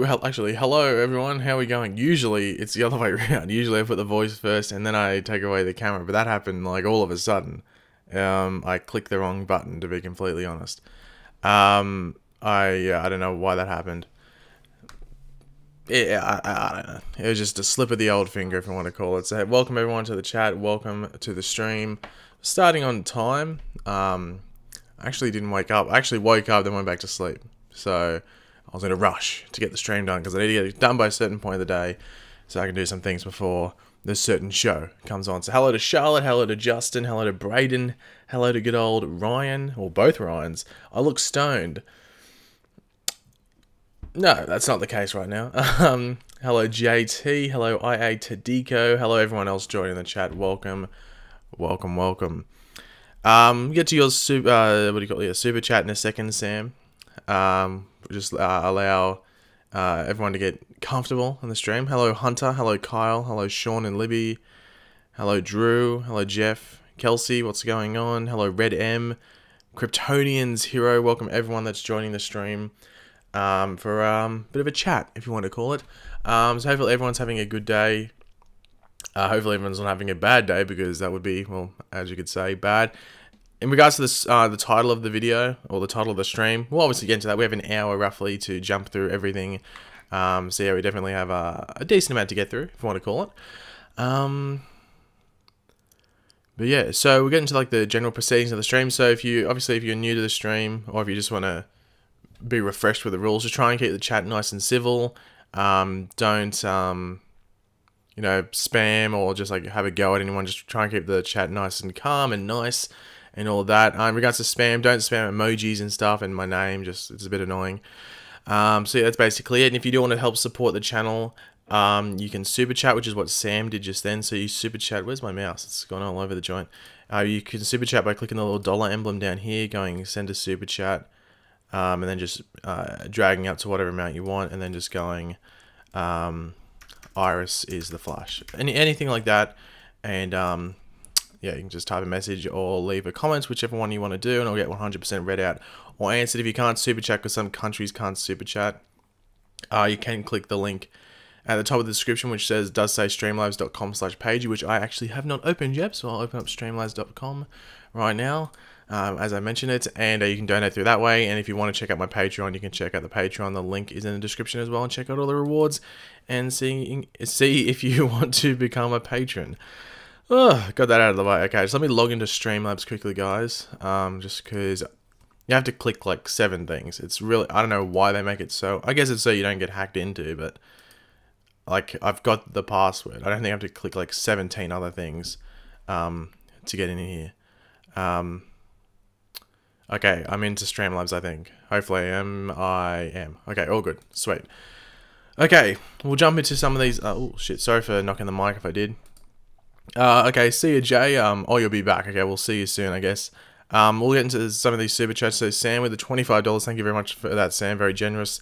Actually, hello everyone, how are we going? Usually it's the other way around. Usually I put the voice first and then I take away the camera, but that happened like all of a sudden. I clicked the wrong button, to be completely honest. I don't know why that happened. I don't know. It was just a slip of the old finger, if you want to call it. So welcome everyone to the chat. Welcome to the stream. Starting on time. I actually didn't wake up. I actually woke up, then went back to sleep. So I was in a rush to get the stream done because I need to get it done by a certain point of the day so I can do some things before this certain show comes on. So hello to Charlotte, hello to Justin, hello to Braden, hello to good old Ryan, or both Ryans. I look stoned. No, that's not the case right now. Hello JT, hello IA Tadiko, hello everyone else joining the chat. Welcome, welcome, welcome. Get to your super chat in a second, Sam. Just allow everyone to get comfortable in the stream. Hello Hunter, hello Kyle, hello Sean and Libby, hello Drew, hello Jeff, Kelsey, what's going on? Hello Red M, Kryptonians Hero, welcome everyone that's joining the stream for a bit of a chat, if you want to call it. So hopefully everyone's having a good day. Hopefully everyone's not having a bad day, because that would be, well, as you could say, bad. In regards to this, the title of the video, or the title of the stream, we'll obviously get into that. We have an hour roughly to jump through everything. So yeah, we definitely have a decent amount to get through, if you want to call it. But yeah, so we'll get into like the general proceedings of the stream. So if you're new to the stream, or if you just want to be refreshed with the rules, just try and keep the chat nice and civil. Don't spam or just like have a go at anyone. Just try and keep the chat nice and calm and nice and all that. In regards to spam, don't spam emojis and stuff and my name, just it's a bit annoying. So yeah, that's basically it. And if you do want to help support the channel, you can super chat, which is what Sam did just then. So you super chat. Where's my mouse? It's gone all over the joint. You can super chat by clicking the little dollar emblem down here, going send a super chat, and then just dragging up to whatever amount you want, and then just going Iris is the Flash. Anything like that. And yeah, you can just type a message or leave a comment, whichever one you want to do, and I'll get 100% read out or answered. If you can't super chat, because some countries can't super chat, you can click the link at the top of the description, which does say streamlabs.com/Pagey, which I actually have not opened yet, so I'll open up streamlabs.com right now, as I mentioned it, and you can donate through that way. And if you want to check out my Patreon, you can check out the Patreon. The link is in the description as well, and check out all the rewards and see if you want to become a patron. Oh, got that out of the way. Okay, so let me log into Streamlabs quickly, guys. Just because you have to click like 7 things. It's really, I don't know why they make it so. I guess it's so you don't get hacked into, but like I've got the password. I don't think I have to click like 17 other things to get in here. Okay, I'm into Streamlabs, I think. Hopefully I am. Okay, all good. Sweet. Okay, we'll jump into some of these. Oh shit, sorry for knocking the mic if I did. Okay, see you, Jay. Oh, you'll be back. Okay, we'll see you soon, I guess. We'll get into some of these super chats. So Sam with the $25, thank you very much for that, Sam. Very generous.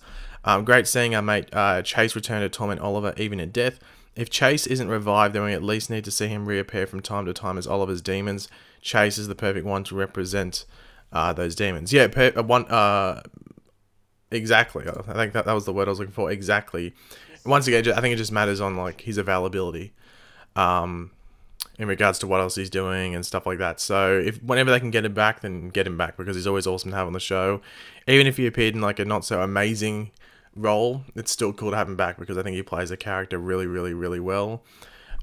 Great seeing our mate Chase return to torment Oliver even in death. If Chase isn't revived, then we at least need to see him reappear from time to time as Oliver's demons. Chase is the perfect one to represent those demons. Yeah, exactly. I think that was the word I was looking for. Exactly. Once again, I think it just matters on like his availability. In regards to what else he's doing and stuff like that. So whenever they can get him back, then get him back, because he's always awesome to have on the show. Even if he appeared in like a not so amazing role, it's still cool to have him back, because I think he plays the character really, really, really well.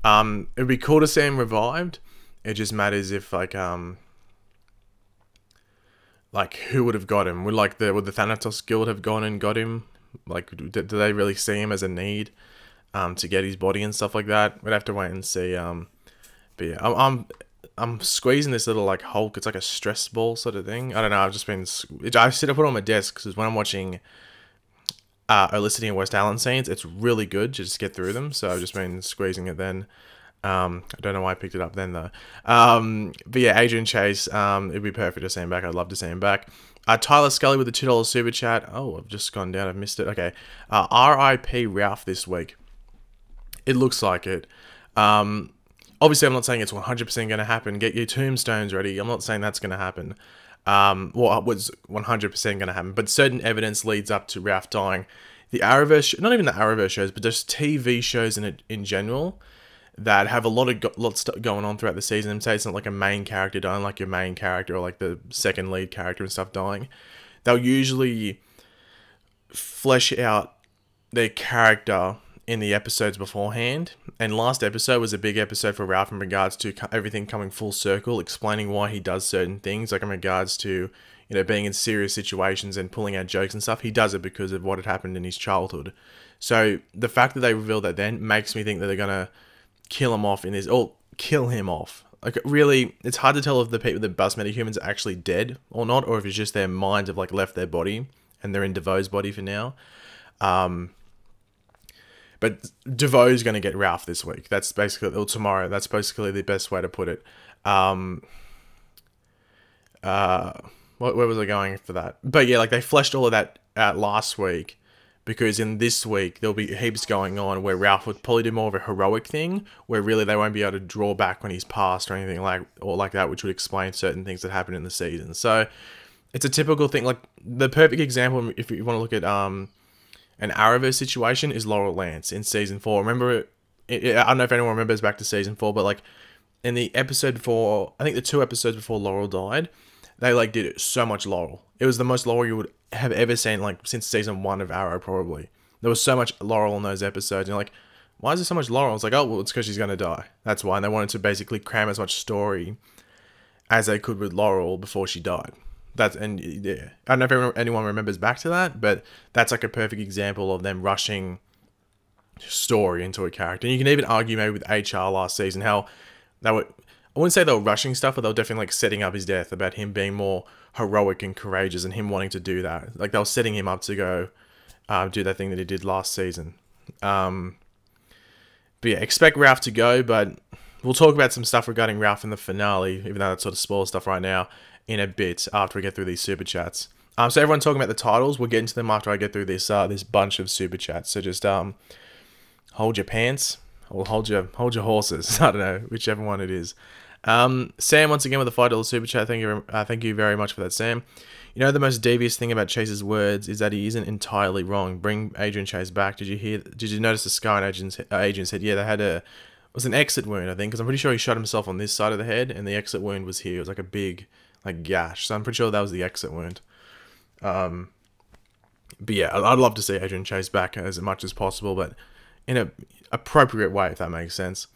It'd be cool to see him revived. It just matters if like who would have got him? Would the Thanatos Guild have gone and got him? Like, do they really see him as a need to get his body and stuff like that? We'd have to wait and see. But yeah, I'm squeezing this little like Hulk. It's like a stress ball sort of thing. I don't know. I've just been. I sit up on my desk because when I'm watching Olicity and West Allen scenes, it's really good to just get through them. So I've just been squeezing it then. I don't know why I picked it up then though. But yeah, Adrian Chase. It'd be perfect to see him back. I'd love to see him back. Tyler Scully with the $2 super chat. Oh, I've just gone down. I've missed it. Okay. R.I.P. Ralph this week. It looks like it. Obviously, I'm not saying it's 100% going to happen. Get your tombstones ready. I'm not saying that's going to happen. Well, it was 100% going to happen. But certain evidence leads up to Ralph dying. the Arrowverse, not even the Arrowverse shows, but just TV shows in general that have a lot of going on throughout the season. And say it's not like a main character dying, like your main character or like the second lead character and stuff dying. They'll usually flesh out their character in the episodes beforehand. And last episode was a big episode for Ralph in regards to everything coming full circle, explaining why he does certain things, like in regards to, you know, being in serious situations and pulling out jokes and stuff. He does it because of what had happened in his childhood. So the fact that they revealed that then makes me think that they're gonna kill him off in this, or kill him off. Like, really, it's hard to tell if the people, the bus metahumans, are actually dead or not, or if it's just their minds have like left their body and they're in DeVoe's body for now. But DeVoe's going to get Ralph this week. That's basically, or tomorrow. That's basically the best way to put it. Where was I going for that? But yeah, like they fleshed all of that out last week, because in this week there'll be heaps going on where Ralph would probably do more of a heroic thing, where really they won't be able to draw back when he's passed or anything like that, which would explain certain things that happen in the season. So it's a typical thing. Like the perfect example, if you want to look at an Arrowverse situation, is Laurel Lance in season 4. Remember, I don't know if anyone remembers back to season 4, but like in the episode before, I think the 2 episodes before Laurel died, they like did so much Laurel. It was the most Laurel you would have ever seen, like since season 1 of Arrow, probably. There was so much Laurel in those episodes. And you're like, why is there so much Laurel? It's like, oh, well, it's because she's going to die. That's why. And they wanted to basically cram as much story as they could with Laurel before she died. And yeah, I don't know if anyone remembers back to that, but that's like a perfect example of them rushing story into a character. And you can even argue maybe with HR last season how they were, I wouldn't say they were rushing stuff, but they were definitely like setting up his death, about him being more heroic and courageous and him wanting to do that. Like they were setting him up to go do that thing that he did last season. But yeah, expect Ralph to go, but we'll talk about some stuff regarding Ralph in the finale, even though that sort of spoils stuff right now, in a bit after we get through these super chats. So everyone talking about the titles, we'll get into them after I get through this this bunch of super chats. So just hold your pants or hold your horses. I don't know, whichever one it is. Sam once again with a $5 super chat. Thank you very much for that, Sam. You know, the most devious thing about Chase's words is that he isn't entirely wrong. Bring Adrian Chase back. Did you notice the scar on Adrian's head? Yeah, they had it was an exit wound, I think, because I'm pretty sure he shot himself on this side of the head, and the exit wound was here. It was like a big gash. So I'm pretty sure that was the exit wound. But yeah, I'd love to see Adrian Chase back as much as possible, but in a appropriate way, if that makes sense.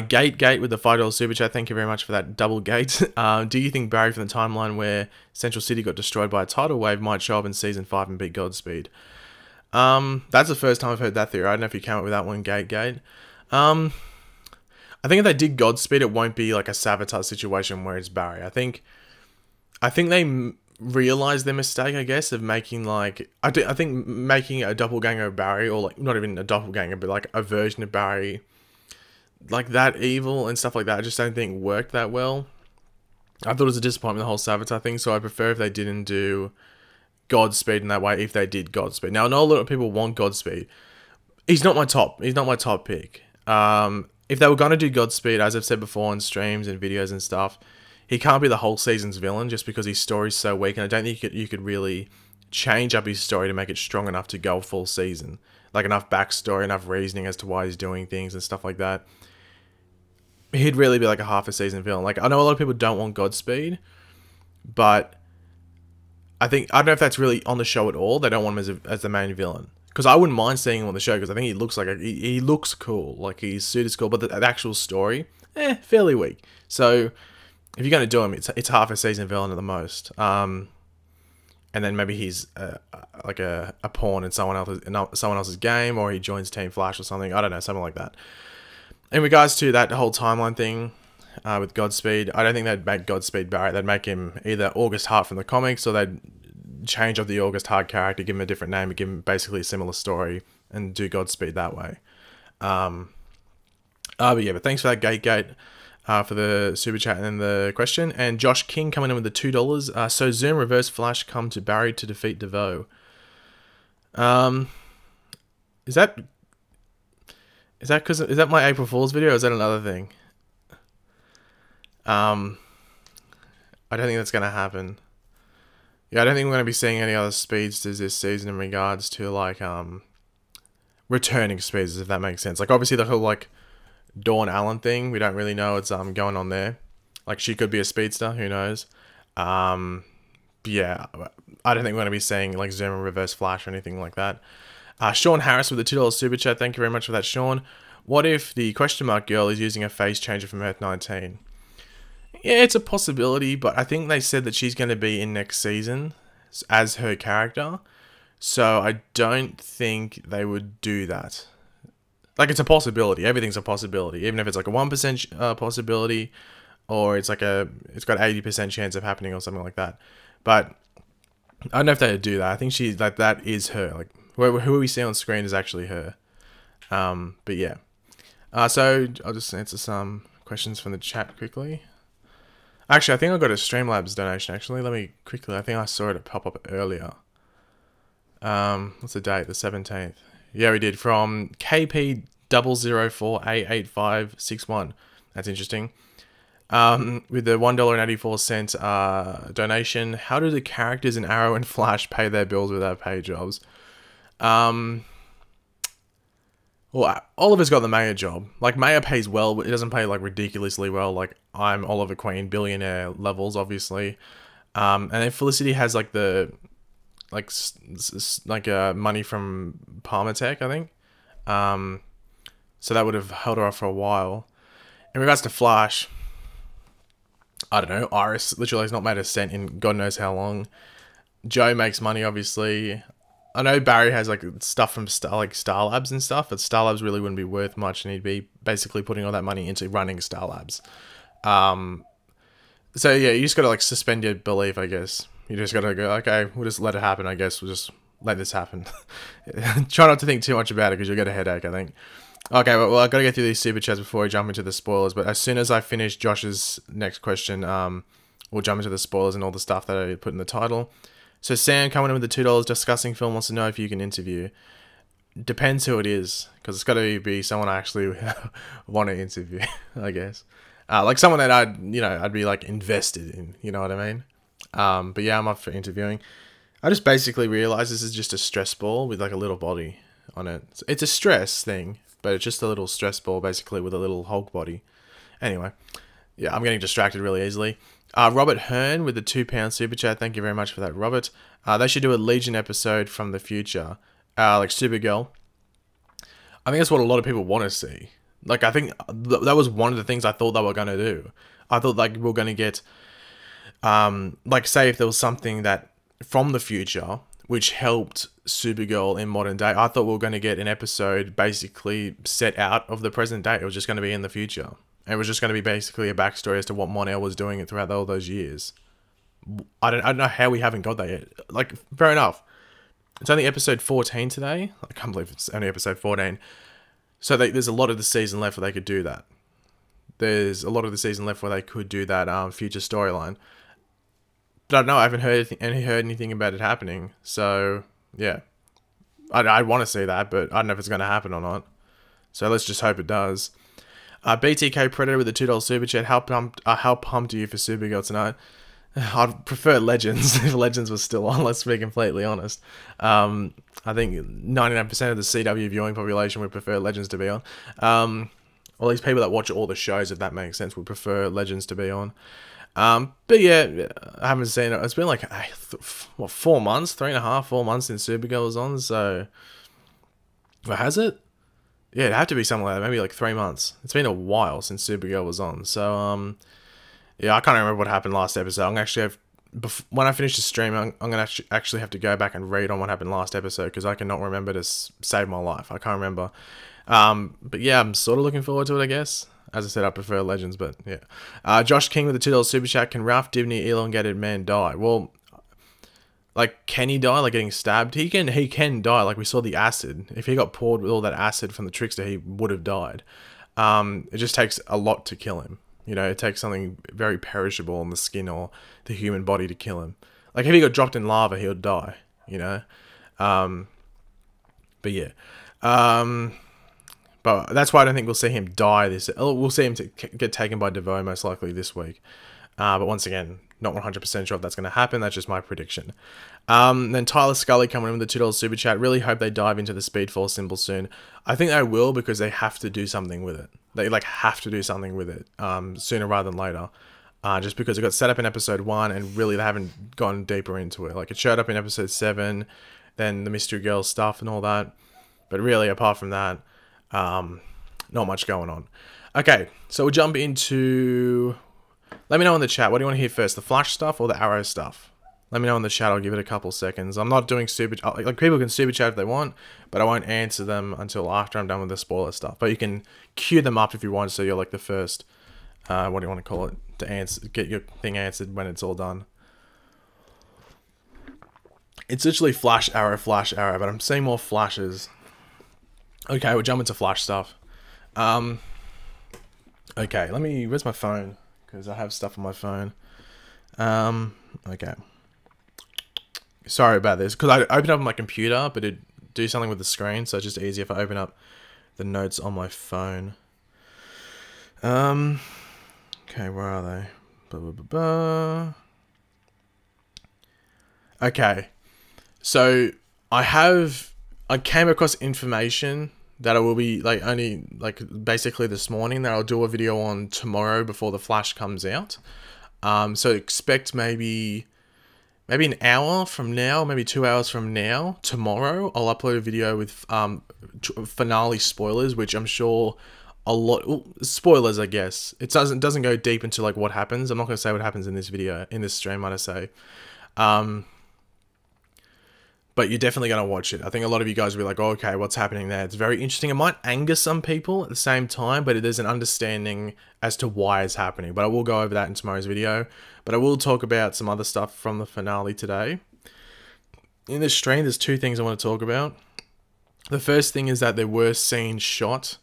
Gate with the $5 super chat. Thank you very much for that double gate. Do you think Barry from the timeline where Central City got destroyed by a tidal wave might show up in season 5 and beat Godspeed? That's the first time I've heard that theory. I don't know if you came up with that one, Gate. I think if they did Godspeed, it won't be like a sabotage situation where it's Barry. I think they realized their mistake, I guess, of making like I think making a doppelganger of Barry, or like not even a doppelganger, but like a version of Barry, like that evil and stuff like that. I just don't think worked that well. I thought it was a disappointment, the whole sabotage thing. So I prefer if they didn't do Godspeed in that way. If they did Godspeed, now I know a lot of people want Godspeed. He's not my top pick. If they were going to do Godspeed, as I've said before on streams and videos and stuff, he can't be the whole season's villain just because his story's so weak, and I don't think you could really change up his story to make it strong enough to go full season. Like enough backstory, enough reasoning as to why he's doing things and stuff like that. He'd really be like a half a season villain. Like, I know a lot of people don't want Godspeed, but I don't know if that's really on the show at all. They don't want him as the main villain. Because I wouldn't mind seeing him on the show, because I think he looks like he looks cool. Like, his suit is cool, but the actual story, fairly weak. So if you're going to do him, it's half a season villain at the most. And then maybe he's like a pawn in someone else's game, or he joins Team Flash or something. I don't know, something like that. In regards to that whole timeline thing with Godspeed, I don't think they'd make Godspeed Barry. They'd make him either August Hart from the comics, or they'd change up the August Hart character, give him a different name, and give him basically a similar story, and do Godspeed that way. But yeah, but thanks for that, Gate, for the super chat and then the question. And Josh King coming in with the $2. So Zoom Reverse Flash come to Barry to defeat DeVoe. Is that my April Fool's video, or is that another thing? I don't think that's gonna happen. Yeah, I don't think we're going to be seeing any other speedsters this season in regards to, like, returning speedsters, if that makes sense. Like, obviously, the whole, like, Dawn Allen thing, we don't really know what's going on there. Like, she could be a speedster, who knows. But yeah, I don't think we're going to be seeing, like, Zoom and Reverse Flash or anything like that. Sean Harris with the $2 super chat. Thank you very much for that, Sean. What if the question mark girl is using a face changer from Earth 19? Yeah, it's a possibility, but I think they said that she's going to be in next season as her character. So I don't think they would do that. Like, it's a possibility. Everything's a possibility. Even if it's like a 1% possibility, or it's like it's got 80% chance of happening or something like that. But I don't know if they would do that. I think she's like, that is her. Like, who we see on screen is actually her. But yeah. So I'll just answer some questions from the chat quickly. Actually, I think I got a Streamlabs donation, actually. Let me quickly, I think I saw it pop up earlier. What's the date? The 17th. Yeah, we did. From KP004A8561. That's interesting. With the $1.84 donation, how do the characters in Arrow and Flash pay their bills without pay jobs? Well, Oliver's got the mayor job. Like, mayor pays well, but it doesn't pay, like, ridiculously well. Like, I'm Oliver Queen, billionaire levels, obviously. And then Felicity has, like, the, like money from Palmatech, I think. So that would have held her off for a while. In regards to Flash, I don't know. Iris literally has not made a cent in God knows how long. Joe makes money, obviously. I know Barry has, like, stuff from Star Labs and stuff, but Star Labs really wouldn't be worth much, and he'd be basically putting all that money into running Star Labs. So yeah, you just gotta, like, suspend your belief, I guess. You just gotta go, okay, we'll just let it happen, I guess. We'll just let this happen. Try not to think too much about it, because you'll get a headache, I think. Okay, well, I've got to get through these super chats before we jump into the spoilers, but as soon as I finish Josh's next question, we'll jump into the spoilers and all the stuff that I put in the title. So Sam coming in with the $2 discussing film wants to know if you can interview. Depends who it is, because it's got to be someone I actually want to interview, I guess. Like someone that I'd be like invested in, you know what I mean? But yeah, I'm up for interviewing. I just basically realized this is just a stress ball with like a little body on it. It's a stress thing, but it's just a little stress ball basically with a little Hulk body. Anyway, yeah, I'm getting distracted really easily. Robert Hearn with the £2 super chat. Thank you very much for that, Robert. They should do a Legion episode from the future, like Supergirl. I think that's what a lot of people want to see. Like, I think that was one of the things I thought they were going to do. I thought, like, we were going to get, like, say if there was something that from the future which helped Supergirl in modern day, I thought we were going to get an episode basically set out of the present day. It was just going to be in the future. And it was just going to be basically a backstory as to what Mon-El was doing throughout all those years. I don't know how we haven't got that yet. Like, fair enough. It's only episode 14 today. I can't believe it's only episode 14. So there's a lot of the season left where they could do that. There's a lot of the season left where they could do that future storyline. But I don't know. I haven't heard anything about it happening. So, yeah. I want to see that, but I don't know if it's going to happen or not. So let's just hope it does. BTK Predator with the $2 super chat. How pumped are you for Supergirl tonight? I'd prefer Legends if Legends was still on, let's be completely honest. I think 99% of the CW viewing population would prefer Legends to be on. Or at least people that watch all the shows, if that makes sense, would prefer Legends to be on. But yeah, I haven't seen it. It's been like, what, 4 months? 3.5, 4 months since Supergirl was on, so... Well, has it? Yeah, it'd have to be something like that, maybe like 3 months. It's been a while since Supergirl was on, so, yeah, I can't remember what happened last episode. I'm gonna actually have, when I finish the stream, I'm gonna actually have to go back and read on what happened last episode, because I cannot remember to save my life. I can't remember. But yeah, I'm sort of looking forward to it, I guess. As I said, I prefer Legends, but yeah. Josh King with the $2 super chat. Can Ralph Dibny, elongated man, die? Well, like, can he die? Like, getting stabbed? He can die. Like, we saw the acid. If he got poured with all that acid from the Trickster, he would have died. It just takes a lot to kill him. You know, it takes something very perishable on the skin or the human body to kill him. Like, if he got dropped in lava, he would die, you know? But yeah. But that's why I don't think we'll see him die this... We'll see him get taken by DeVoe most likely this week. But once again, not 100% sure if that's going to happen. That's just my prediction. Then Tyler Scully coming in with the $2 super chat. Really hope they dive into the Speed Force symbol soon. I think they will, because they have to do something with it. They like have to do something with it sooner rather than later. Just because it got set up in episode 1 and really they haven't gone deeper into it. Like it showed up in episode 7, then the Mystery Girl stuff and all that. But really, apart from that, not much going on. Okay, so we'll jump into... Let me know in the chat. What do you want to hear first? The Flash stuff or the Arrow stuff? Let me know in the chat. I'll give it a couple seconds. I'm not doing super... Like, people can super chat if they want, but I won't answer them until after I'm done with the spoiler stuff. But you can queue them up if you want, so you're like the first... what do you want to call it? To answer, get your thing answered when it's all done. It's literally Flash, Arrow, but I'm seeing more flashes. Okay, we'll jump into Flash stuff. Okay, let me... Where's my phone? Because I have stuff on my phone. Okay. Sorry about this. Because I opened up my computer, but it do something with the screen, so it's just easier if I open up the notes on my phone. Okay, where are they? Okay. So, I came across information that I will be, like, only, like, basically this morning, that I'll do a video on tomorrow before the Flash comes out. So expect maybe an hour from now, maybe 2 hours from now, tomorrow, I'll upload a video with finale spoilers, which I'm sure a lot... Well, spoilers, I guess. It doesn't go deep into, like, what happens. I'm not going to say what happens in this video, in this stream, might I say. But you're definitely going to watch it. I think a lot of you guys will be like, oh, okay, what's happening there? It's very interesting. It might anger some people at the same time, but there's an understanding as to why it's happening. But I will go over that in tomorrow's video. But I will talk about some other stuff from the finale today. In this stream, there's 2 things I want to talk about. The first thing is that there were scenes shot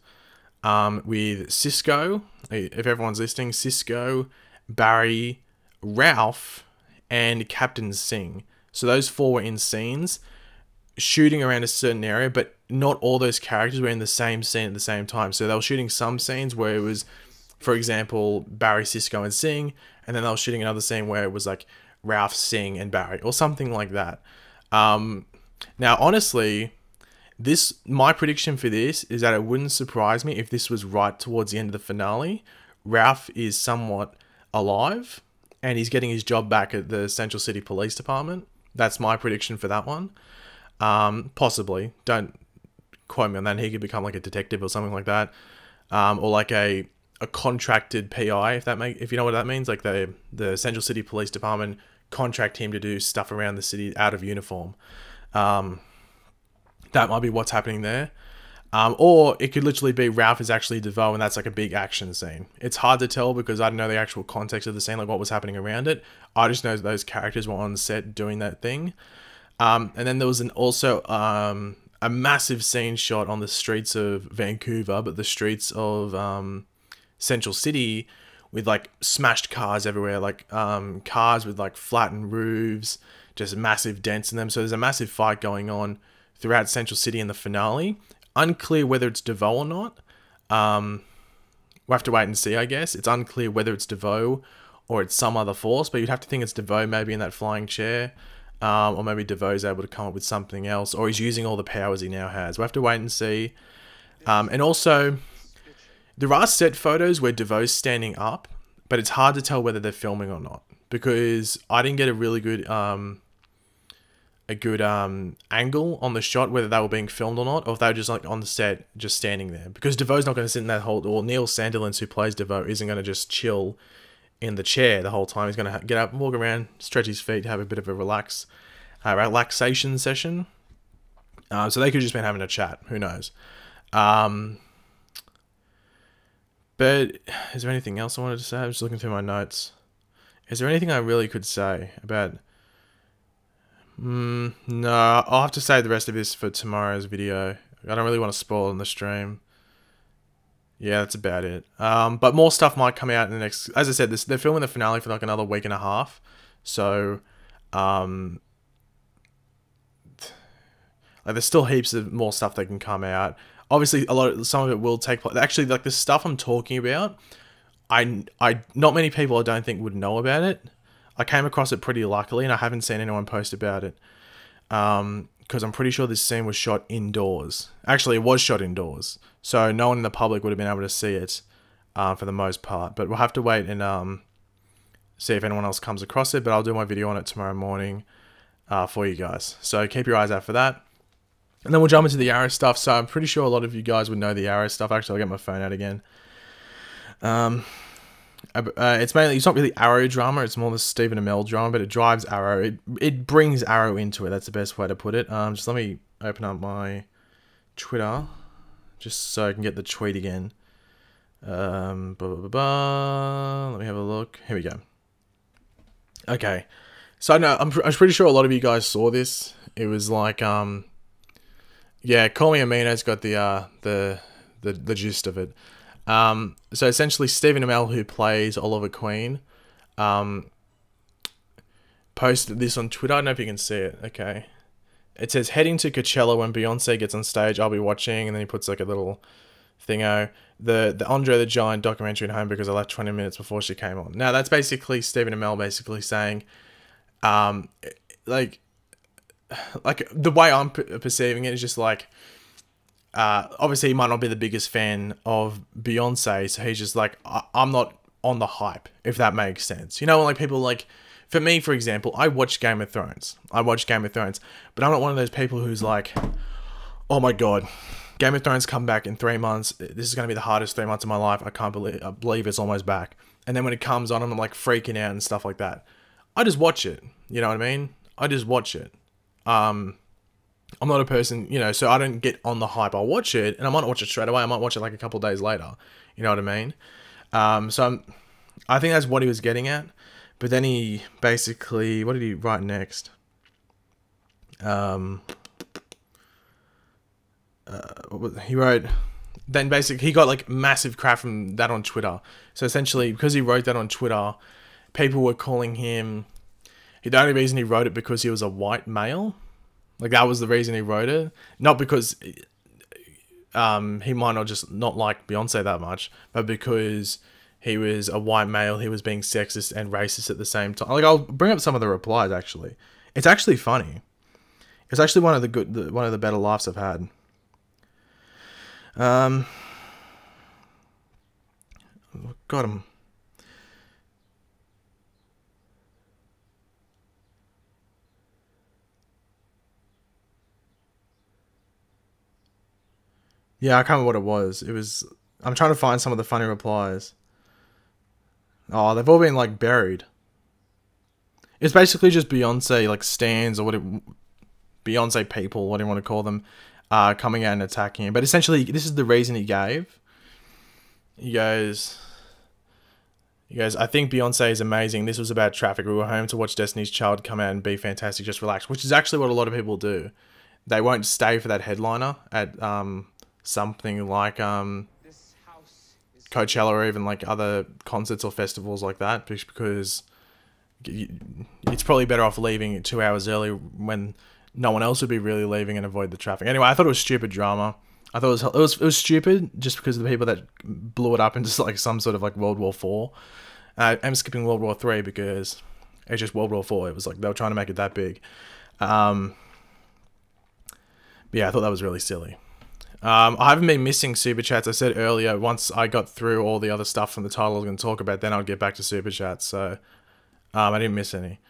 with Cisco. If everyone's listening, Cisco, Barry, Ralph, and Captain Singh. So those 4 were in scenes shooting around a certain area, but not all those characters were in the same scene at the same time. So they were shooting some scenes where it was, for example, Barry, Cisco, and Singh, and then they were shooting another scene where it was like Ralph, Singh, and Barry, or something like that. Now, honestly, my prediction for this is that it wouldn't surprise me if this was right towards the end of the finale. Ralph is somewhat alive, and he's getting his job back at the Central City Police Department. That's my prediction for that one. Possibly. Don't quote me on that. He could become like a detective or something like that. Or like a contracted PI, if you know what that means. Like the Central City Police Department contract him to do stuff around the city out of uniform. That might be what's happening there. Or it could literally be Ralph is actually DeVoe and that's like a big action scene. It's hard to tell because I don't know the actual context of the scene, like what was happening around it. I just know those characters were on set doing that thing. And then there was also a massive scene shot on the streets of Vancouver, but the streets of Central City with like smashed cars everywhere, like cars with like flattened roofs, just massive dents in them. So there's a massive fight going on throughout Central City in the finale. Unclear whether it's DeVoe or not. We'll have to wait and see, I guess. It's unclear whether it's DeVoe or it's some other force, but you'd have to think it's DeVoe maybe in that flying chair. Or maybe DeVoe's able to come up with something else, or he's using all the powers he now has. We'll have to wait and see. And also, there are set photos where DeVoe's standing up, but it's hard to tell whether they're filming or not, because I didn't get a really good... angle on the shot, whether they were being filmed or not, or if they were just like on the set, just standing there. Because DeVoe's not going to sit in that whole, or Neil Sandilands, who plays DeVoe, isn't going to just chill in the chair the whole time. He's going to get up, walk around, stretch his feet, have a bit of a relaxation session. So they could have just been having a chat. Who knows? But is there anything else I wanted to say? I'm just looking through my notes. Is there anything I really could say about... No, I'll have to save the rest of this for tomorrow's video. I don't really want to spoil in the stream. Yeah, that's about it. But more stuff might come out in the next... As I said, they're filming the finale for like another week and a half. So, like there's still heaps of more stuff that can come out. Obviously, some of it will take place. Actually, like the stuff I'm talking about, not many people I don't think would know about it. I came across it pretty luckily, and I haven't seen anyone post about it. Because I'm pretty sure this scene was shot indoors. Actually, it was shot indoors, so no one in the public would have been able to see it for the most part. But we'll have to wait and see if anyone else comes across it. But I'll do my video on it tomorrow morning for you guys. So keep your eyes out for that. And then we'll jump into the Arrow stuff. So I'm pretty sure a lot of you guys would know the Arrow stuff. Actually, I'll get my phone out again. It's not really Arrow drama, it's more the Stephen Amell drama, but it drives Arrow. It brings Arrow into it. That's the best way to put it. Just let me open up my Twitter, just so I can get the tweet again. Let me have a look. Here we go. Okay, so no, I'm pretty sure a lot of you guys saw this. It was like, yeah, Call Me Amino's got the gist of it. So essentially Stephen Amell, who plays Oliver Queen, posted this on Twitter. I don't know if you can see it. Okay. It says, heading to Coachella when Beyonce gets on stage, I'll be watching. And then he puts like a little thingo. The Andre the Giant documentary at home because I left 20 minutes before she came on. Now that's basically Stephen Amell basically saying, like the way I'm perceiving it is just like, obviously he might not be the biggest fan of Beyonce, so he's just like, I'm not on the hype, if that makes sense. You know, like people like, for me, for example, I watch Game of Thrones, but I'm not one of those people who's like, oh my god, Game of Thrones come back in 3 months, this is going to be the hardest 3 months of my life, I believe it's almost back. And then when it comes on, I'm like freaking out and stuff like that. I just watch it, you know what I mean? I just watch it. I'm not a person, you know, so I don't get on the hype. I'll watch it, and I might not watch it straight away. I might watch it like a couple of days later. You know what I mean? I think that's what he was getting at. But then he basically, what did he write next? He wrote, then basically he got like massive crap from that on Twitter. So essentially, because he wrote that on Twitter, people were calling him, the only reason he wrote it because he was a white male. Like, that was the reason he wrote it. Not because he might not just not like Beyonce that much, but because he was a white male, he was being sexist and racist at the same time. Like, I'll bring up some of the replies, actually. It's actually funny. It's actually one of the better laughs I've had. Got him. Yeah, I can't remember what it was. It was, I'm trying to find some of the funny replies. Oh, they've all been like buried. It's basically just Beyonce like stans or Beyonce people, what do you want to call them, coming out and attacking him. But essentially, this is the reason he gave. He goes, I think Beyonce is amazing. This was about traffic. We were home to watch Destiny's Child come out and be fantastic. Just relax, which is actually what a lot of people do. They won't stay for that headliner at something like Coachella or even like other concerts or festivals like that, because it's probably better off leaving 2 hours early when no one else would be really leaving and avoid the traffic. Anyway, I thought it was stupid drama. I thought it was stupid just because of the people that blew it up into like some sort of like World War IV. I'm skipping World War III because it's just World War IV. It was like they were trying to make it that big. But yeah, I thought that was really silly. I haven't been missing Super Chats. I said earlier, once I got through all the other stuff from the title I was going to talk about, then I'll get back to Super Chats. So I didn't miss any.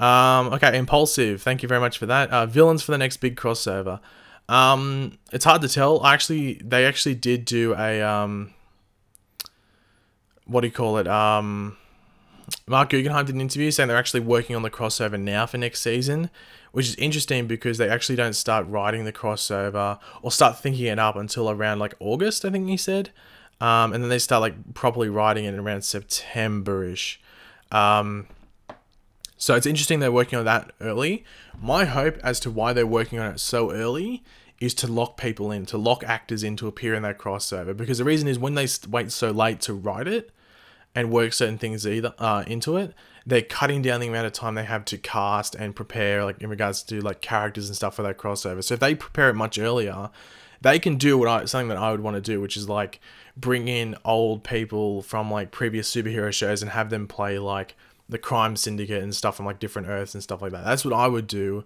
Okay, Impulsive. Thank you very much for that. Villains for the next big crossover. It's hard to tell. They actually did do a, what do you call it? Mark Guggenheim did an interview saying they're actually working on the crossover now for next season, which is interesting because they actually don't start writing the crossover or start thinking it up until around like August, I think he said. And then they start like properly writing it around September-ish. So it's interesting they're working on that early. My hope as to why they're working on it so early is to lock people in, to lock actors in to appear in that crossover. Because the reason is when they wait so late to write it and work certain things into it, they're cutting down the amount of time they have to cast and prepare, like in regards to like characters and stuff for that crossover. So if they prepare it much earlier, they can do something that I would want to do, which is like bring in old people from like previous superhero shows and have them play like the crime syndicate and stuff from like different Earths and stuff like that. That's what I would do.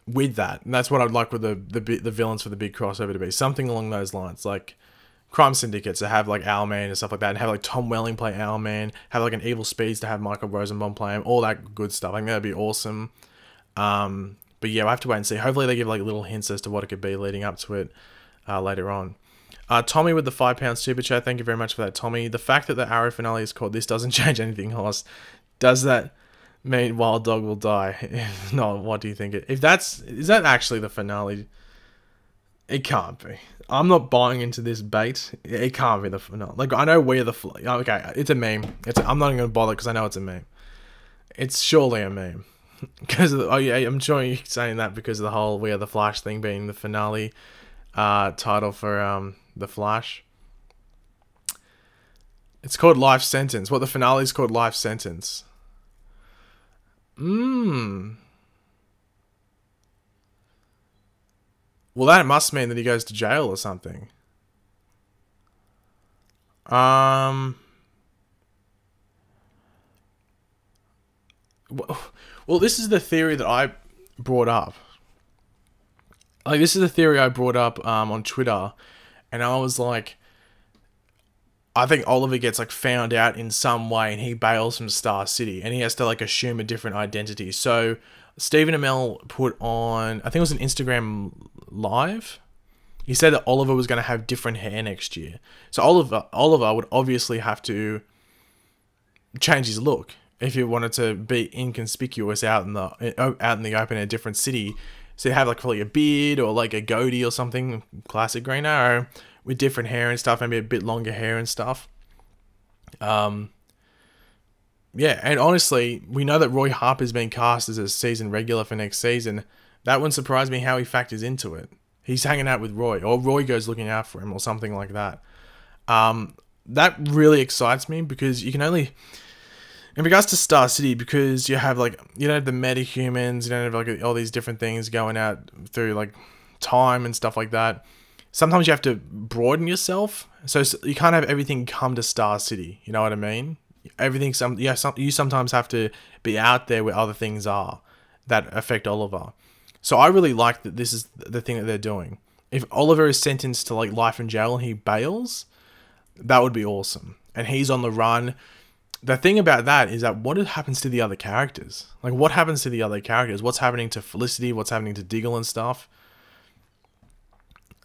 With that, and that's what I'd like with the villains for the big crossover to be something along those lines, like crime syndicates to have like Owlman and stuff like that, and have like Tom Welling play Owlman, have like an Evil Speeds to have Michael Rosenbaum play him, all that good stuff. I think that'd be awesome. But yeah, we'll have to wait and see. Hopefully they give like little hints as to what it could be leading up to it later on. Tommy with the £5 super chat, thank you very much for that, Tommy. The fact that the Arrow finale is called this doesn't change anything, Hoss. Does that mean Wild Dog will die? If not, what do you think? Is that actually the finale? It can't be. I'm not buying into this bait. It can't be the finale. Like, I know okay, it's a meme. I'm not even going to bother because I know it's a meme. It's surely a meme. Because I'm sure you're saying that because of the whole We Are the Flash thing being the finale title for the Flash. It's called Life Sentence. What the finale is called Life Sentence. Well, that must mean that he goes to jail or something. Well, this is the theory that I brought up. Like, this is the theory I brought up on Twitter, and I was like, I think Oliver gets like found out in some way and he bails from Star City and he has to like assume a different identity. So Stephen Amell put on, I think it was an Instagram live. He said that Oliver was going to have different hair next year. So Oliver would obviously have to change his look if he wanted to be inconspicuous out in the open in a different city. So you have like probably a beard or like a goatee or something, classic Green Arrow, with different hair and stuff, maybe a bit longer hair and stuff. Yeah, and honestly, we know that Roy Harper's been cast as a season regular for next season. That wouldn't surprise me how he factors into it. He's hanging out with Roy, or Roy goes looking out for him, or something like that. That really excites me because you can only... In regards to Star City, because you have like, you don't have the metahumans, you don't have like all these different things going out through like time and stuff like that. Sometimes you have to broaden yourself, so you can't have everything come to Star City. You know what I mean? You sometimes have to be out there where other things are that affect Oliver. So I really like that this is the thing that they're doing. If Oliver is sentenced to like life in jail and he bails, that would be awesome. And he's on the run. The thing about that is that what happens to the other characters? Like, what happens to the other characters? What's happening to Felicity? What's happening to Diggle and stuff?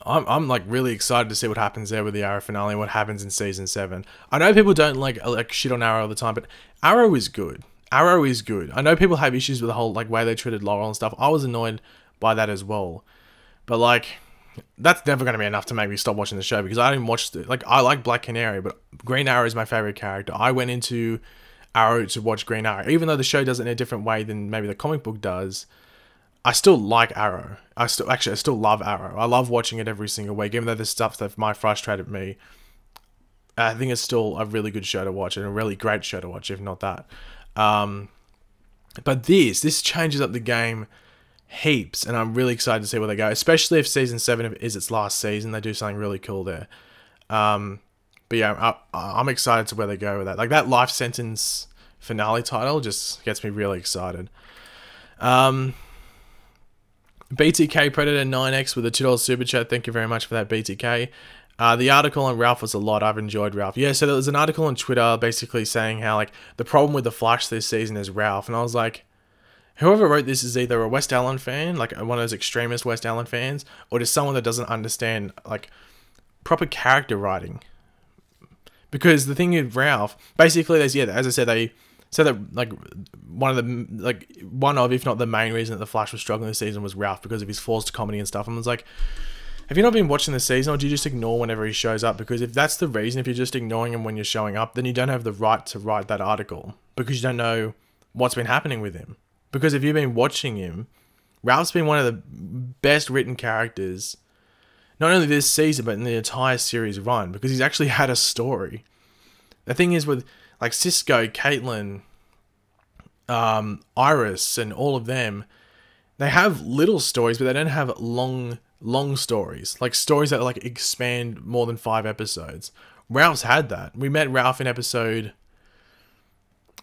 I'm like really excited to see what happens there with the Arrow finale and what happens in season 7. I know people don't like shit on Arrow all the time, but Arrow is good. Arrow is good. I know people have issues with the whole like way they treated Laurel and stuff. I was annoyed by that as well. But like, that's never going to be enough to make me stop watching the show because I didn't watch like, I like Black Canary, but Green Arrow is my favorite character. I went into Arrow to watch Green Arrow, even though the show does it in a different way than maybe the comic book does. I still like Arrow. I still love Arrow. I love watching it every single week, even though there's stuff that might frustrate me. I think it's still a really good show to watch and a really great show to watch, if not that. But this changes up the game heaps, and I'm really excited to see where they go, especially if season 7 is its last season. They do something really cool there. But yeah, I'm excited to where they go with that. Like, that Life Sentence finale title just gets me really excited. BTK Predator 9X with a $2 super chat. Thank you very much for that, BTK. The article on Ralph was a lot. I've enjoyed Ralph. Yeah, so there was an article on Twitter basically saying how like the problem with the Flash this season is Ralph, and I was like, whoever wrote this is either a West Allen fan, like one of those extremist West Allen fans, or just someone that doesn't understand like proper character writing. Because the thing with Ralph, basically, there's, yeah, as I said, they said that like one of, if not the main reason that the Flash was struggling this season was Ralph because of his forced comedy and stuff. And I was like, have you not been watching the season, or do you just ignore whenever he shows up? Because if that's the reason, if you're just ignoring him when you're showing up, then you don't have the right to write that article because you don't know what's been happening with him. Because if you've been watching him, Ralph's been one of the best written characters, not only this season, but in the entire series run, because he's actually had a story. The thing is with like Cisco, Caitlin, Iris, and all of them, they have little stories, but they don't have long stories. Like stories that like expand more than 5 episodes. Ralph's had that. We met Ralph in episode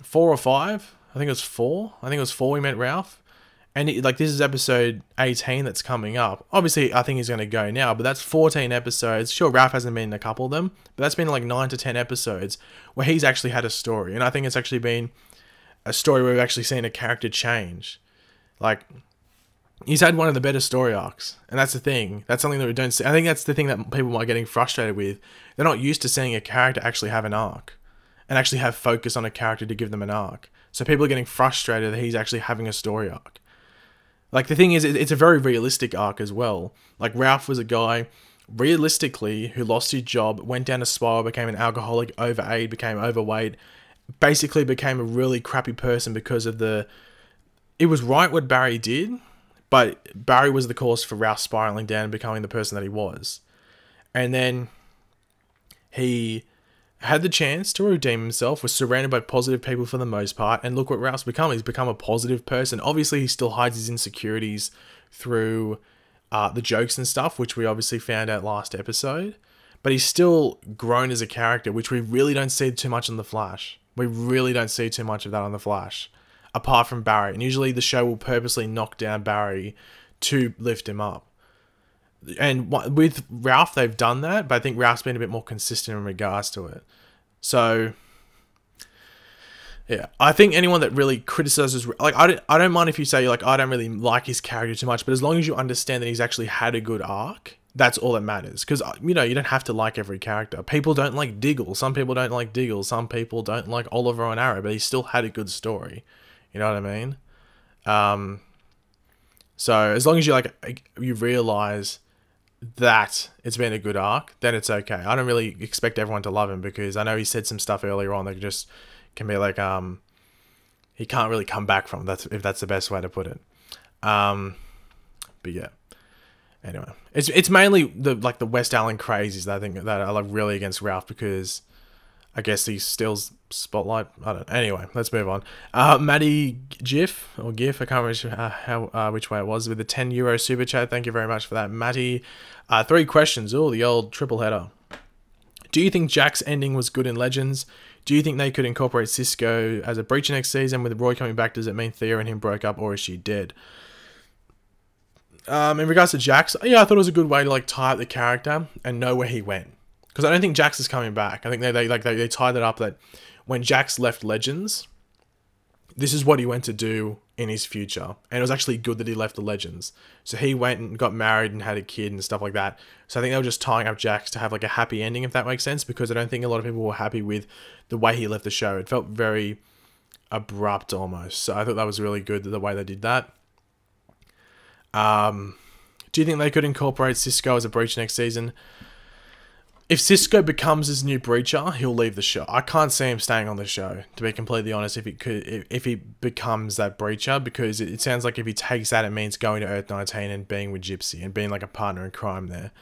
4 or 5. I think it was 4. I think it was 4 we met Ralph. And like this is episode 18 that's coming up. Obviously, I think he's going to go now, but that's 14 episodes. Sure, Ralph hasn't been in a couple of them, but that's been like 9 to 10 episodes where he's actually had a story. And I think it's actually been a story where we've actually seen a character change. Like, he's had one of the better story arcs. And that's the thing. That's something that we don't see. I think that's the thing that people are getting frustrated with. They're not used to seeing a character actually have an arc. And actually have focus on a character to give them an arc. So people are getting frustrated that he's actually having a story arc. Like, the thing is, it's a very realistic arc as well. Like, Ralph was a guy, realistically, who lost his job, went down a spiral, became an alcoholic, overate, became overweight, basically became a really crappy person because of the... It was right what Barry did, but Barry was the cause for Ralph spiraling down and becoming the person that he was. And then he had the chance to redeem himself, was surrounded by positive people for the most part, and look what Ralph's become. He's become a positive person. Obviously, he still hides his insecurities through the jokes and stuff, which we obviously found out last episode, but he's still grown as a character, which we really don't see too much on The Flash. We really don't see too much of that on The Flash, apart from Barry. And usually the show will purposely knock down Barry to lift him up. And with Ralph, they've done that, but I think Ralph's been a bit more consistent in regards to it. So, yeah, I think anyone that really criticizes, like, I don't mind if you say, like, I don't really like his character too much, but as long as you understand that he's actually had a good arc, that's all that matters. Because, you know, you don't have to like every character. People don't like Diggle. Some people don't like Diggle. Some people don't like Oliver on Arrow, but he still had a good story. You know what I mean? So, as long as you realize that it's been a good arc, then it's okay. I don't really expect everyone to love him, because I know he said some stuff earlier on that just can be like, he can't really come back from. If that's the best way to put it. But yeah. Anyway, it's mainly the West Allen crazies that I think that are like really against Ralph, because I guess he steals spotlight. I don't know. Anyway, let's move on. Maddie GIF, I can't remember which way it was, with the €10 super chat. Thank you very much for that, Maddie. 3 questions. Oh, the old triple header. Do you think Jack's ending was good in Legends? Do you think they could incorporate Cisco as a breacher next season? With Roy coming back, does it mean Thea and him broke up, or is she dead? In regards to Jax, yeah, I thought it was a good way to like tie up the character and know where he went. Because I don't think Jax is coming back. I think they tied it up that when Jax left Legends, this is what he went to do in his future. And it was actually good that he left the Legends. So he went and got married and had a kid and stuff like that. So I think they were just tying up Jax to have like a happy ending, if that makes sense. Because I don't think a lot of people were happy with the way he left the show. It felt very abrupt almost. So I thought that was really good, the way they did that. Do you think they could incorporate Cisco as a breacher next season? If Cisco becomes his new breacher, he'll leave the show. I can't see him staying on the show, to be completely honest, if he becomes that breacher, because it sounds like if he takes that, it means going to Earth 19 and being with Gypsy and being like a partner in crime there.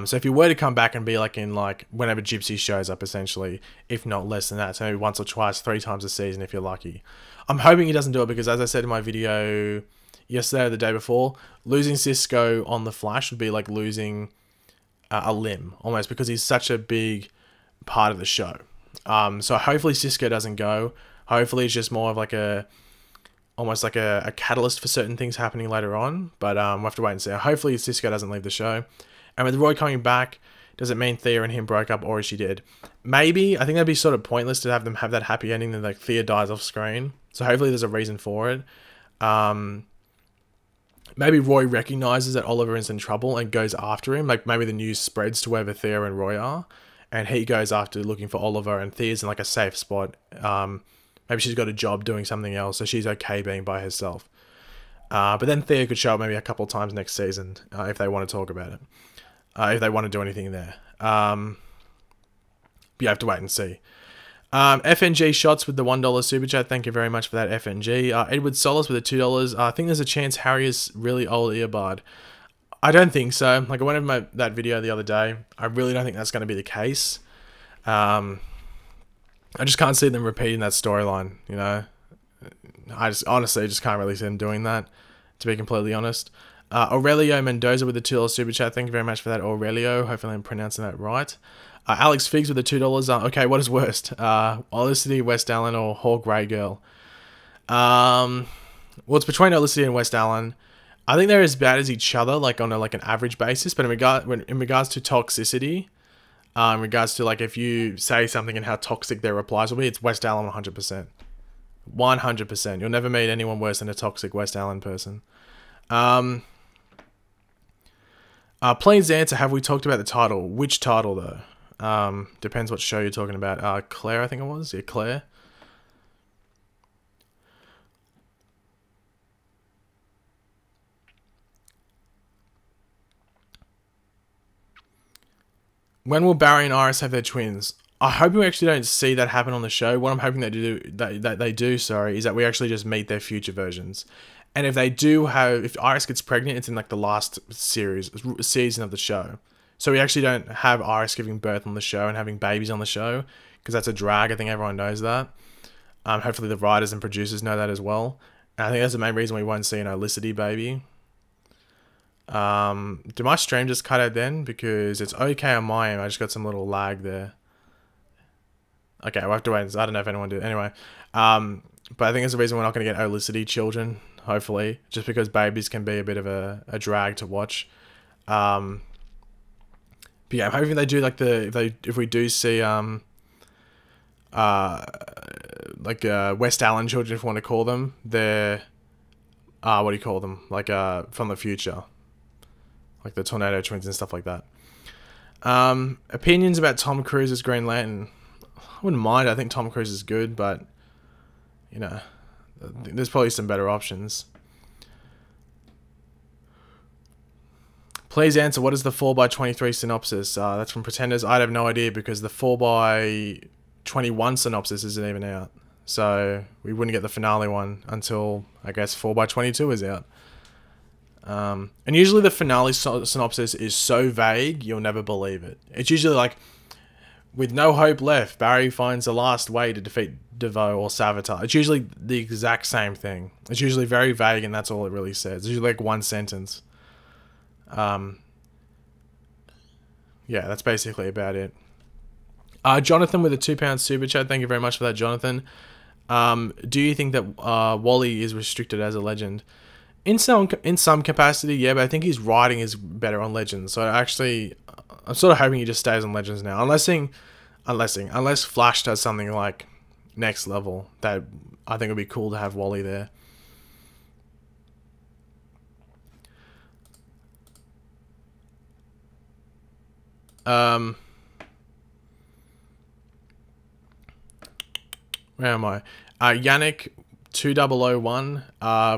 So if he were to come back and be like in like whenever Gypsy shows up, essentially, if not less than that, so maybe once or twice, 3 times a season if you're lucky. I'm hoping he doesn't do it, because as I said in my video yesterday or the day before, losing Cisco on The Flash would be like losing a limb almost, because he's such a big part of the show. So hopefully Cisco doesn't go. Hopefully it's just more of like almost like a catalyst for certain things happening later on. But we'll have to wait and see. Hopefully Cisco doesn't leave the show. And with Roy coming back, does it mean Thea and him broke up, or is she dead? Maybe. I think that'd be sort of pointless to have them have that happy ending that like Thea dies off screen. So hopefully there's a reason for it. Maybe Roy recognizes that Oliver is in trouble and goes after him. Like maybe the news spreads to wherever Thea and Roy are, and he goes after looking for Oliver, and Thea's in like a safe spot. Maybe she's got a job doing something else, so she's okay being by herself. But then Thea could show up maybe a couple of times next season if they want to talk about it. If they want to do anything there. But you have to wait and see. FNG Shots with the $1 super chat. Thank you very much for that, FNG. Edward Solis with the $2. I think there's a chance Harry is really old earbud. I don't think so. Like I went over that video the other day. I really don't think that's going to be the case. I just can't see them repeating that storyline, you know. I just honestly just can't really see them doing that. to be completely honest. Aurelio Mendoza with the $2 super chat. Thank you very much for that, Aurelio. Hopefully I'm pronouncing that right. Alex Figs with the $2. Okay, what is worst? Olicity, West Allen, or Hawk Grey Girl? Well, it's between Olicity and West Allen. I think they're as bad as each other, like on an average basis. But in regards to toxicity, in regards to like if you say something and how toxic their replies will be, it's West Allen 100%. 100%. You'll never meet anyone worse than a toxic West Allen person. Please answer, have we talked about the title? Which title, though? Depends what show you're talking about. Claire, I think it was. Yeah, Claire. When will Barry and Iris have their twins? I hope we actually don't see that happen on the show. What I'm hoping they do, is that we actually just meet their future versions. And if they do if Iris gets pregnant, it's in like the last season of the show. So we actually don't have Iris giving birth on the show and having babies on the show, because that's a drag. I think everyone knows that. Hopefully the writers and producers know that as well. And I think that's the main reason we won't see an Olicity baby. Did my stream just cut out then? Because it's okay on my end. I just got some little lag there. Okay, we'll have to wait. I don't know if anyone did. Anyway, but I think it's the reason we're not going to get Olicity children, hopefully, just because babies can be a bit of a drag to watch. But yeah, I'm hoping they do like if we do see like West Allen children, if you want to call them, they're what do you call them? Like from the future, like the Tornado Twins and stuff like that. Opinions about Tom Cruise as Green Lantern. I wouldn't mind. I think Tom Cruise is good, but you know, there's probably some better options. Please answer, what is the 4x23 synopsis? That's from Pretenders. I'd have no idea, because the 4x21 synopsis isn't even out. So we wouldn't get the finale one until, I guess, 4x22 is out. And usually the finale synopsis is so vague, you'll never believe it. It's usually like, with no hope left, Barry finds the last way to defeat DeVoe or Savitar. It's usually the exact same thing. It's usually very vague, and that's all it really says. It's usually like one sentence. Yeah, that's basically about it. Jonathan with a £2 super chat. Thank you very much for that, Jonathan. Do you think that Wally is restricted as a legend? In some capacity, yeah, but I think his writing is better on Legends. So actually, I'm sort of hoping he just stays on Legends now, unless Flash does something like next level. That I think would be cool to have Wally there. Where am I? Yannick 2001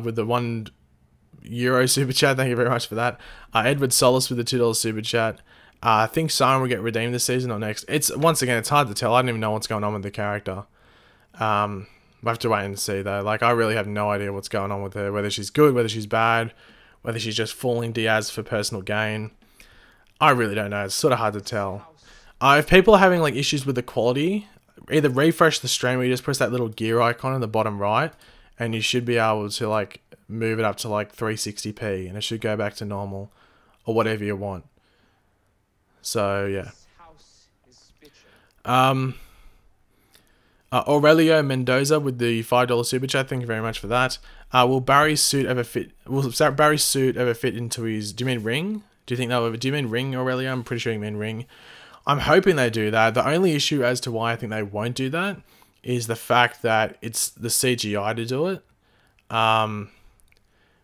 with the €1 super chat. Thank you very much for that. Edward Solis with the $2 super chat. I think Siren will get redeemed this season or next. Once again, it's hard to tell. I don't even know what's going on with the character. We'll have to wait and see though. Like, I really have no idea what's going on with her. Whether she's good, whether she's bad, whether she's just fooling Diaz for personal gain. I really don't know. It's sort of hard to tell. If people are having like issues with the quality, either refresh the stream or you just press that little gear icon in the bottom right, and you should be able to like move it up to like 360p, and it should go back to normal or whatever you want. So yeah. Aurelio Mendoza with the $5 super chat. Thank you very much for that. Will Barry's suit ever fit? Will Barry's suit ever fit into his? Do you mean ring? Do you think that? Do you mean ring, Aurelio? I'm pretty sure you mean ring. I'm hoping they do that. The only issue as to why I think they won't do that is the fact that it's the CGI to do it.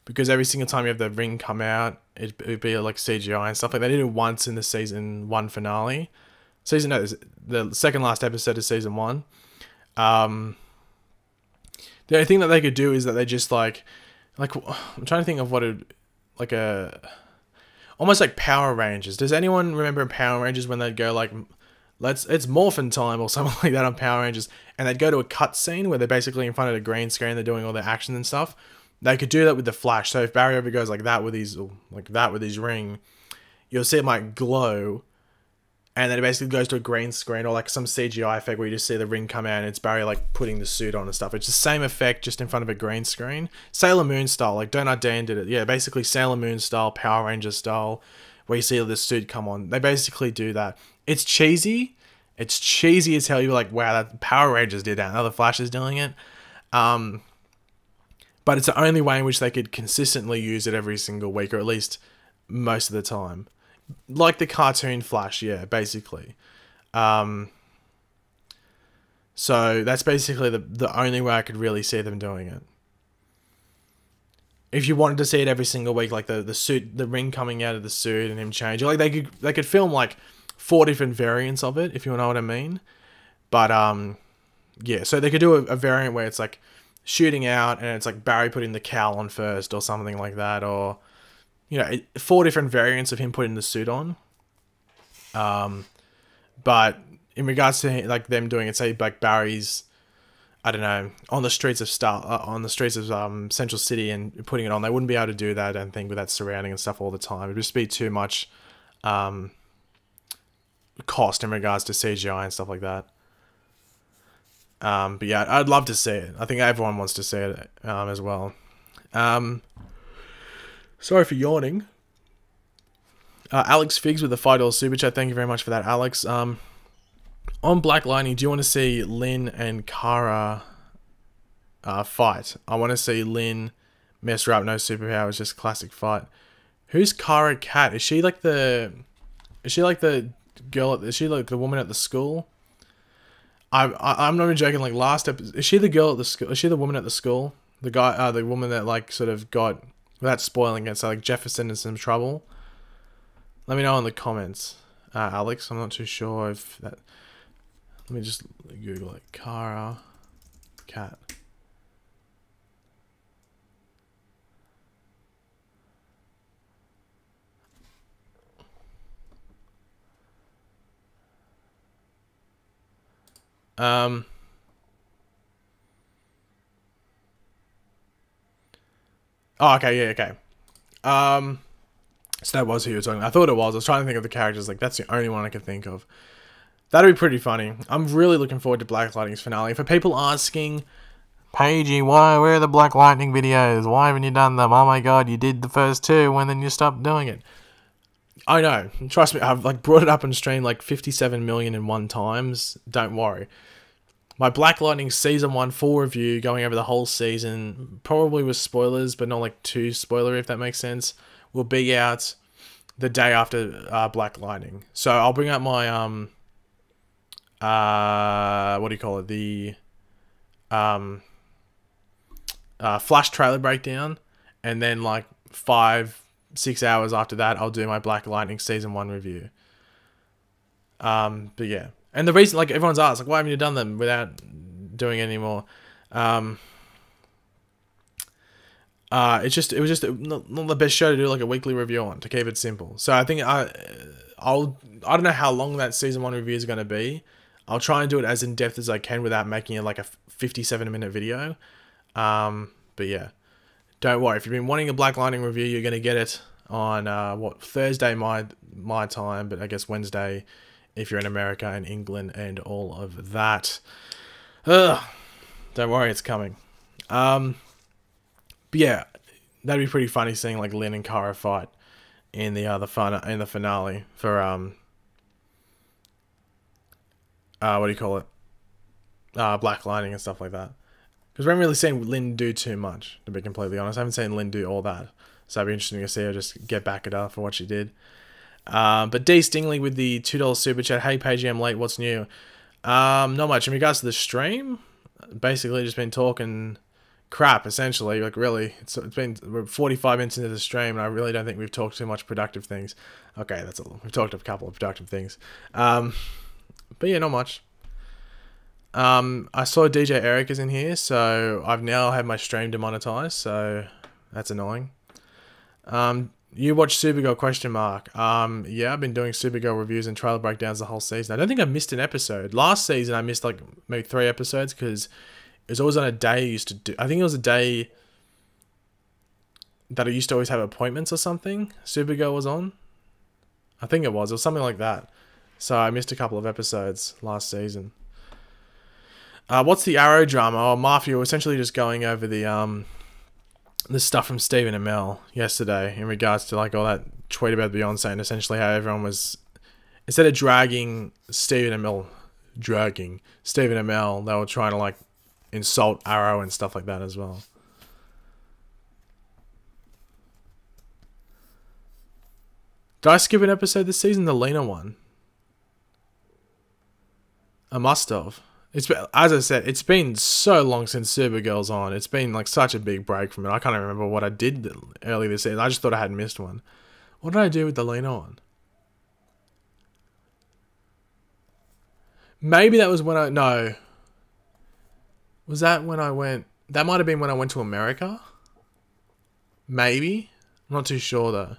Because every single time you have the ring come out, it'd be like CGI and stuff. Like they did it once in the season 1 finale. The second last episode of season 1. The only thing that they could do is that they just like I'm trying to think of what almost like Power Rangers. Does anyone remember in Power Rangers when they'd go like, it's morphin time or something like that on Power Rangers, and they'd go to a cutscene where they're basically in front of a green screen, they're doing all their action and stuff. They could do that with the Flash. So if Barry ever goes like that with his ring, you'll see it might glow, and then it basically goes to a green screen or like some CGI effect where you just see the ring come out and it's Barry like putting the suit on and stuff. It's the same effect just in front of a green screen. Sailor Moon style, like Donut Dan did it. Yeah, basically Sailor Moon style, Power Ranger style, where you see the suit come on. They basically do that. It's cheesy. It's cheesy as hell. You're like, wow, that Power Rangers did that. Now the Flash is doing it. But it's the only way in which they could consistently use it every single week, or at least most of the time. Like the cartoon Flash, yeah, basically. So that's basically the only way I could really see them doing it. If you wanted to see it every single week, like the suit, the ring coming out of the suit and him changing, like they could film like 4 different variants of it, if you know what I mean. But yeah, so they could do a variant where it's like shooting out and it's like Barry putting the cowl on first or something like that, or 4 different variants of him putting the suit on. But in regards to like them doing it, say like Barry's, I don't know, on the streets of Central City and putting it on, they wouldn't be able to do that, I don't think, with that surrounding and stuff all the time. It'd just be too much cost in regards to CGI and stuff like that. But yeah, I'd love to see it. I think everyone wants to see it as well. Sorry for yawning. Alex Figs with the $5 super chat. Thank you very much for that, Alex. On Black Lightning, do you want to see Lynn and Kara fight? I want to see Lynn mess her up, no superpowers, just classic fight. Who's Kara Cat? Is she like the girl? Is she like the woman at the school? I'm not even joking. Like last episode, is she the girl at the school? Is she the woman at the school? The guy, the woman that like sort of got, without spoiling it, so like Jefferson in some trouble. Let me know in the comments, Alex. I'm not too sure if that. Let me just Google it. Kara Cat. Oh, okay, yeah, okay. So that was who you were talking about. I thought it was. I was trying to think of the characters. Like, that's the only one I could think of. That'd be pretty funny. I'm really looking forward to Black Lightning's finale. For people asking, Pagey, where are the Black Lightning videos? Why haven't you done them? Oh my god, you did the first 2 and then you stopped doing it. I know. Trust me, I've like brought it up on stream like 57 million and 1 times. Don't worry. My Black Lightning Season 1 full review, going over the whole season, probably with spoilers, but not like too spoilery, if that makes sense, will be out the day after Black Lightning. So I'll bring up my, what do you call it? The Flash trailer breakdown. And then like 5-6 hours after that, I'll do my Black Lightning Season 1 review. But yeah. And the reason, like, everyone's asked, like, why haven't you done them without doing any more? It was just not the best show to do like a weekly review on, to keep it simple. So I think I don't know how long that Season 1 review is going to be. I'll try and do it as in depth as I can without making it like a 57-minute video. But yeah, don't worry. If you've been wanting a Black Lightning review, you're going to get it on Thursday my time, but I guess Wednesday if you're in America and England and all of that. Don't worry, it's coming. But yeah, that'd be pretty funny seeing like Lynn and Kara fight in the finale for what do you call it? Black Lightning and stuff like that. Because we haven't really seen Lynn do too much, to be completely honest. I haven't seen Lynn do all that. So it'd be interesting to see her just get back at her for what she did. But D Stingley with the $2 super chat. Hey Pagey, I'm late. What's new? Not much. In regards to the stream, basically just been talking crap, essentially. Like, really, we're 45 minutes into the stream, and I really don't think we've talked too much productive things. Okay, that's all. We've talked a couple of productive things. But yeah, not much. I saw DJ Eric is in here, so I've now had my stream demonetized, so that's annoying. You watch Supergirl ? Yeah, I've been doing Supergirl reviews and trailer breakdowns the whole season. I don't think I've missed an episode. Last season I missed like maybe 3 episodes because it was always on a day I used to do. I think it was a day that I used to always have appointments or something. Supergirl was on. I think it was. It was something like that. So I missed a couple of episodes last season. What's the Arrow drama? Oh, Mafia were essentially just going over the stuff from Stephen and Mel yesterday in regards to like all that tweet about Beyonce and essentially how everyone was, instead of dragging Stephen and Mel, they were trying to like insult Arrow and stuff like that as well. Did I skip an episode this season? The Lena one. I must have. It's been, as I said, it's been so long since Supergirl's on. It's been like such a big break from it. I can't even remember what I did earlier this season. I just thought I had missed one. What did I do with the Lena one? Maybe that was when I... No. Was that when I went... That might have been when I went to America? Maybe? I'm not too sure though.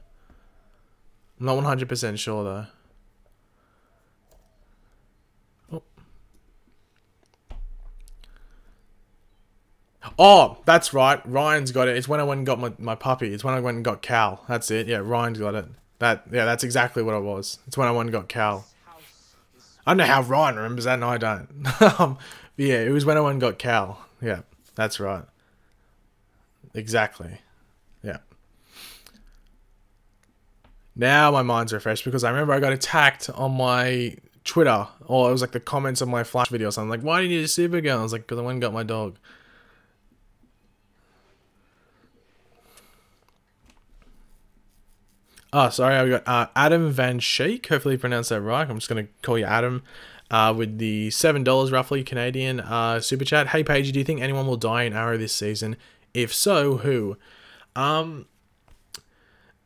I'm not 100% sure though. Oh, that's right. Ryan's got it. It's when I went and got my puppy. It's when I went and got Cal. That's it. Yeah, Ryan's got it. That's exactly what it was. It's when I went and got Cal. I don't know how Ryan remembers that, and I don't. But yeah, it was when I went and got Cal. Yeah, that's right. Exactly. Yeah. Now my mind's refreshed because I remember I got attacked on my Twitter. Or it was like the comments on my Flash video. So I'm like, why do you need a Supergirl? I was like, because I went and got my dog. Oh, sorry, I got Adam Van Sheek. Hopefully you pronounced that right. I'm just going to call you Adam. With the $7 roughly Canadian super chat. Hey, Pagey, do you think anyone will die in Arrow this season? If so, who? Even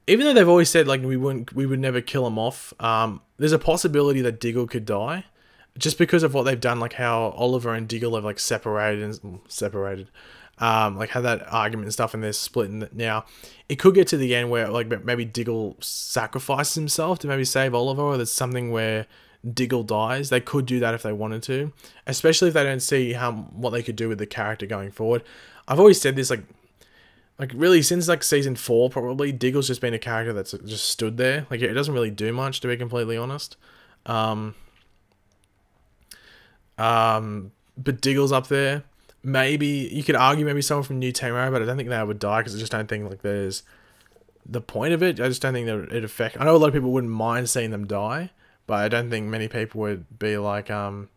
though they've always said like we would never kill him off, there's a possibility that Diggle could die. Just because of what they've done, like how Oliver and Diggle have like separated. Like had that argument and stuff and they're splitting now. It could get to the end where like maybe Diggle sacrifices himself to maybe save Oliver, or there's something where Diggle dies. They could do that if they wanted to, especially if they don't see what they could do with the character going forward. I've always said this, like really since like season 4 probably, Diggle's just been a character that's just stood there. Like it doesn't really do much, to be completely honest. But Diggle's up there. Maybe you could argue maybe someone from New Team Arrow, but I don't think they would die because I just don't think like there's the point of it. I just don't think that it'd affect. I know a lot of people wouldn't mind seeing them die, but I don't think many people would be like that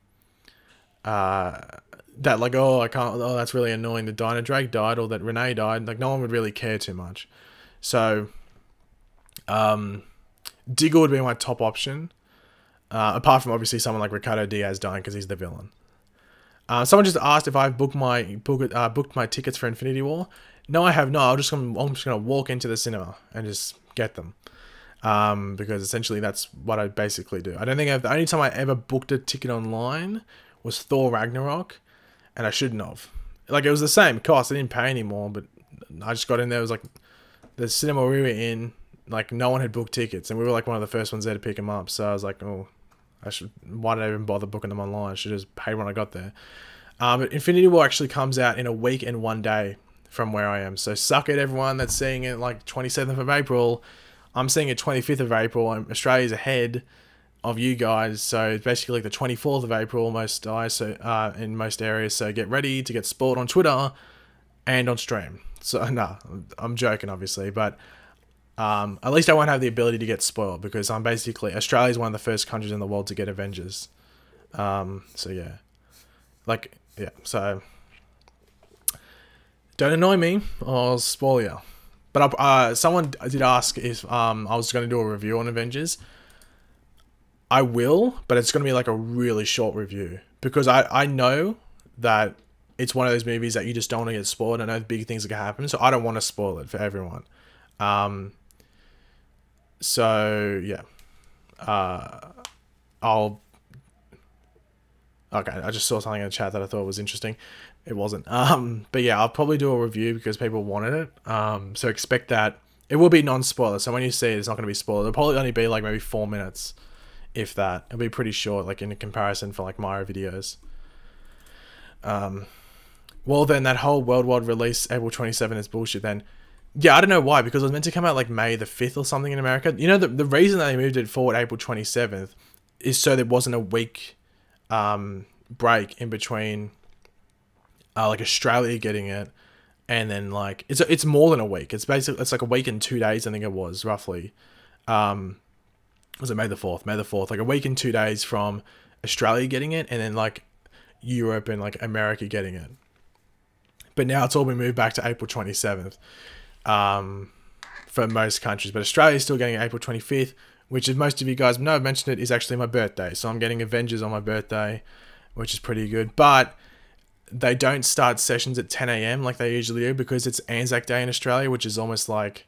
like, oh, I can't, oh, that's really annoying that Dinah Drake died or that Renee died. Like no one would really care too much. So Diggle would be my top option, apart from obviously someone like Ricardo Diaz dying because he's the villain. Someone just asked if I've booked my tickets for Infinity War. No, I have not. I'm just gonna walk into the cinema and just get them, because essentially that's what I basically do. I don't think the only time I ever booked a ticket online was Thor Ragnarok, and I shouldn't have. Like it was the same cost. I didn't pay anymore, but I just got in there. It was like the cinema we were in. Like no one had booked tickets, and we were like one of the first ones there to pick them up. So I was like, oh. Why did I even bother booking them online? I should just pay when I got there. But Infinity War actually comes out in a week and 1 day from where I am. So suck it, everyone that's seeing it like 27th of April. I'm seeing it 25th of April. Australia's ahead of you guys. So it's basically like the 24th of April in most areas. So get ready to get spoiled on Twitter and on stream. So no, I'm joking obviously, but at least I won't have the ability to get spoiled because I'm basically... Australia's one of the first countries in the world to get Avengers. So yeah. Like, yeah, so... Don't annoy me, or I'll spoil you. But someone did ask if I was going to do a review on Avengers. I will, but it's going to be like a really short review. Because I know that it's one of those movies that you just don't want to get spoiled. I know big things are going to happen, so I don't want to spoil it for everyone. So yeah, okay, I just saw something in the chat that I thought was interesting. It wasn't. But yeah, I'll probably do a review because people wanted it. So expect that. It will be non-spoiler. So when you see it, it's not going to be spoiled. It'll probably only be like maybe 4 minutes, if that. It'll be pretty short, like in comparison for like my videos. Well then, that whole worldwide release April 27 is bullshit then. Yeah, I don't know why, because it was meant to come out like May the 5th or something in America. You know, the reason that they moved it forward April 27th is so there wasn't a week break in between like Australia getting it and then like it's more than a week. It's basically it's like a week and 2 days, I think it was roughly. Was it May the 4th? May the 4th, like a week and 2 days from Australia getting it, and then like Europe and like America getting it. But now it's all been moved back to April 27th for most countries. But Australia is still getting it April 25th, which, as most of you guys know, I've mentioned it, is actually my birthday. So I'm getting Avengers on my birthday, which is pretty good. But they don't start sessions at 10 a.m. like they usually do, because it's Anzac Day in Australia, which is almost like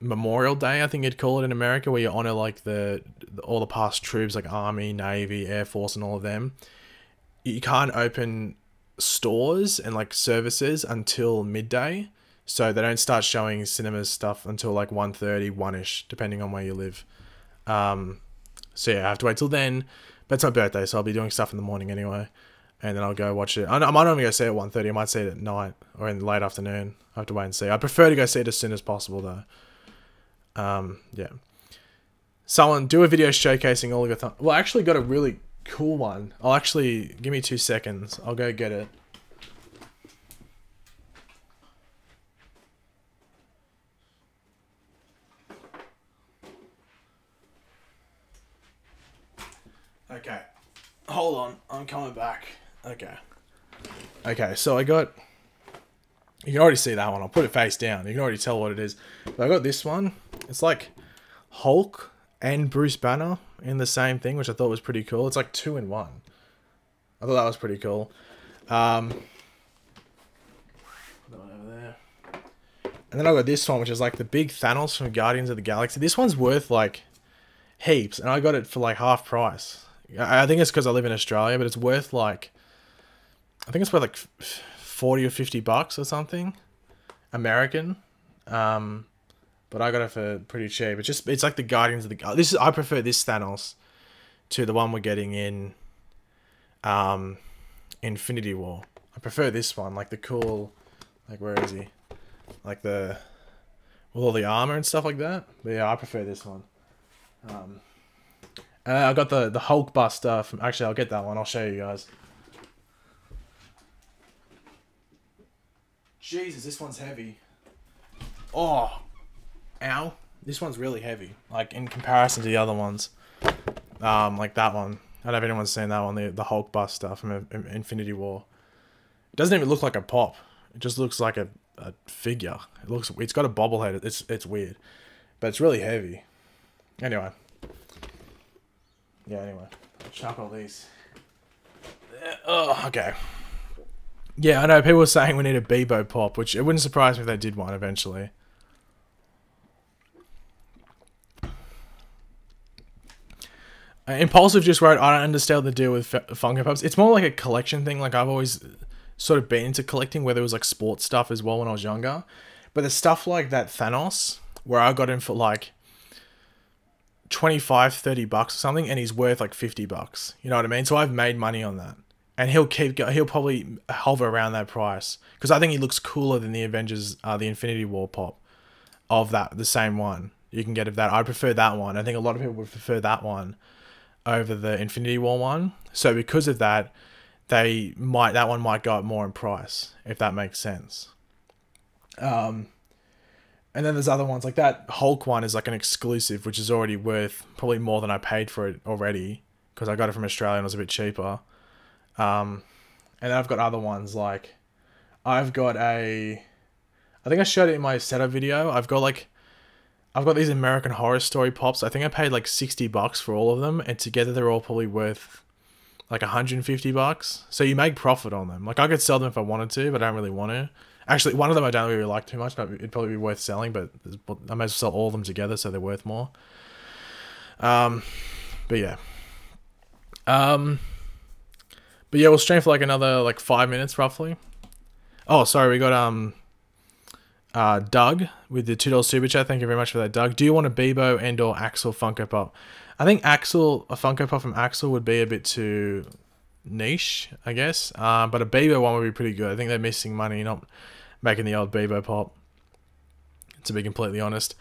Memorial Day, I think you'd call it in America, where you honor like all the past troops, like Army, Navy, Air Force, and all of them. You can't open stores and like services until midday, so they don't start showing cinema stuff until like 1:30, 1ish, depending on where you live. So yeah, I have to wait till then. But it's my birthday, so I'll be doing stuff in the morning anyway, and then I'll go watch it. I might not even go see it at 1:30. I might see it at night or in the late afternoon. I have to wait and see. I prefer to go see it as soon as possible though. Yeah. Someone do a video showcasing all of your well, I actually got a really cool one. I'll actually, give me 2 seconds. I'll go get it. Okay. Hold on. I'm coming back. Okay. Okay, so I got... You can already see that one. I'll put it face down. You can already tell what it is. But I got this one. It's like Hulk and Bruce Banner in the same thing, which I thought was pretty cool. It's like 2 in 1. I thought that was pretty cool. And then I got this one, which is like the big Thanos from Guardians of the Galaxy. This one's worth like heaps, and I got it for like half price. I think it's because I live in Australia, but it's worth like, I think it's worth like 40 or 50 bucks or something American. But I got it for pretty cheap. It's like the Guardians of the I prefer this Thanos to the one we're getting in Infinity War. I prefer this one, like the cool, like, where is he? Like with all the armor and stuff like that. But yeah, I prefer this one. I got the Hulk Buster from, actually I'll get that one, I'll show you guys. Jesus, this one's heavy. Oh, ow. This one's really heavy, like in comparison to the other ones. Like that one. I don't know if anyone's seen that one, the Hulk Buster from Infinity War. It doesn't even look like a pop. It just looks like a figure. It's got a bobblehead. It's weird, but it's really heavy. Anyway. Yeah, anyway. I'll chuck all these. Oh, okay. Yeah, I know, people were saying we need a Bebo pop, which it wouldn't surprise me if they did one eventually. Impulsive just wrote, I don't understand the deal with Funko Pops. It's more like a collection thing. Like, I've always sort of been into collecting, where there was like sports stuff as well when I was younger. But the stuff like that Thanos, where I got him for like 25, 30 bucks or something, and he's worth like 50 bucks. You know what I mean? So I've made money on that. And he'll probably hover around that price, because I think he looks cooler than the Avengers, the Infinity War pop of the same one. You can get of that. I prefer that one. I think a lot of people would prefer that one over the Infinity War one. So because of that, that one might go up more in price, if that makes sense. And then there's other ones like that Hulk one is like an exclusive, which is already worth probably more than I paid for it already, because I got it from Australia and it was a bit cheaper. And then I've got other ones, like I think I showed it in my setup video. I've got these American Horror Story pops. I think I paid like 60 bucks for all of them, and together they're all probably worth like 150 bucks. So you make profit on them. Like, I could sell them if I wanted to, but I don't really want to. Actually, one of them I don't really like too much, but it'd probably be worth selling, but I might as well sell all of them together so they're worth more. But yeah. But yeah, we'll stream for like another like 5 minutes roughly. Oh, sorry, we got Doug with the $2 super chat. Thank you very much for that, Doug. Do you want a Bebo and or Axel Funko Pop? I think a Funko Pop from Axel would be a bit too niche, I guess. But a Bebo one would be pretty good. I think they're missing money not making the old Bebo Pop, to be completely honest.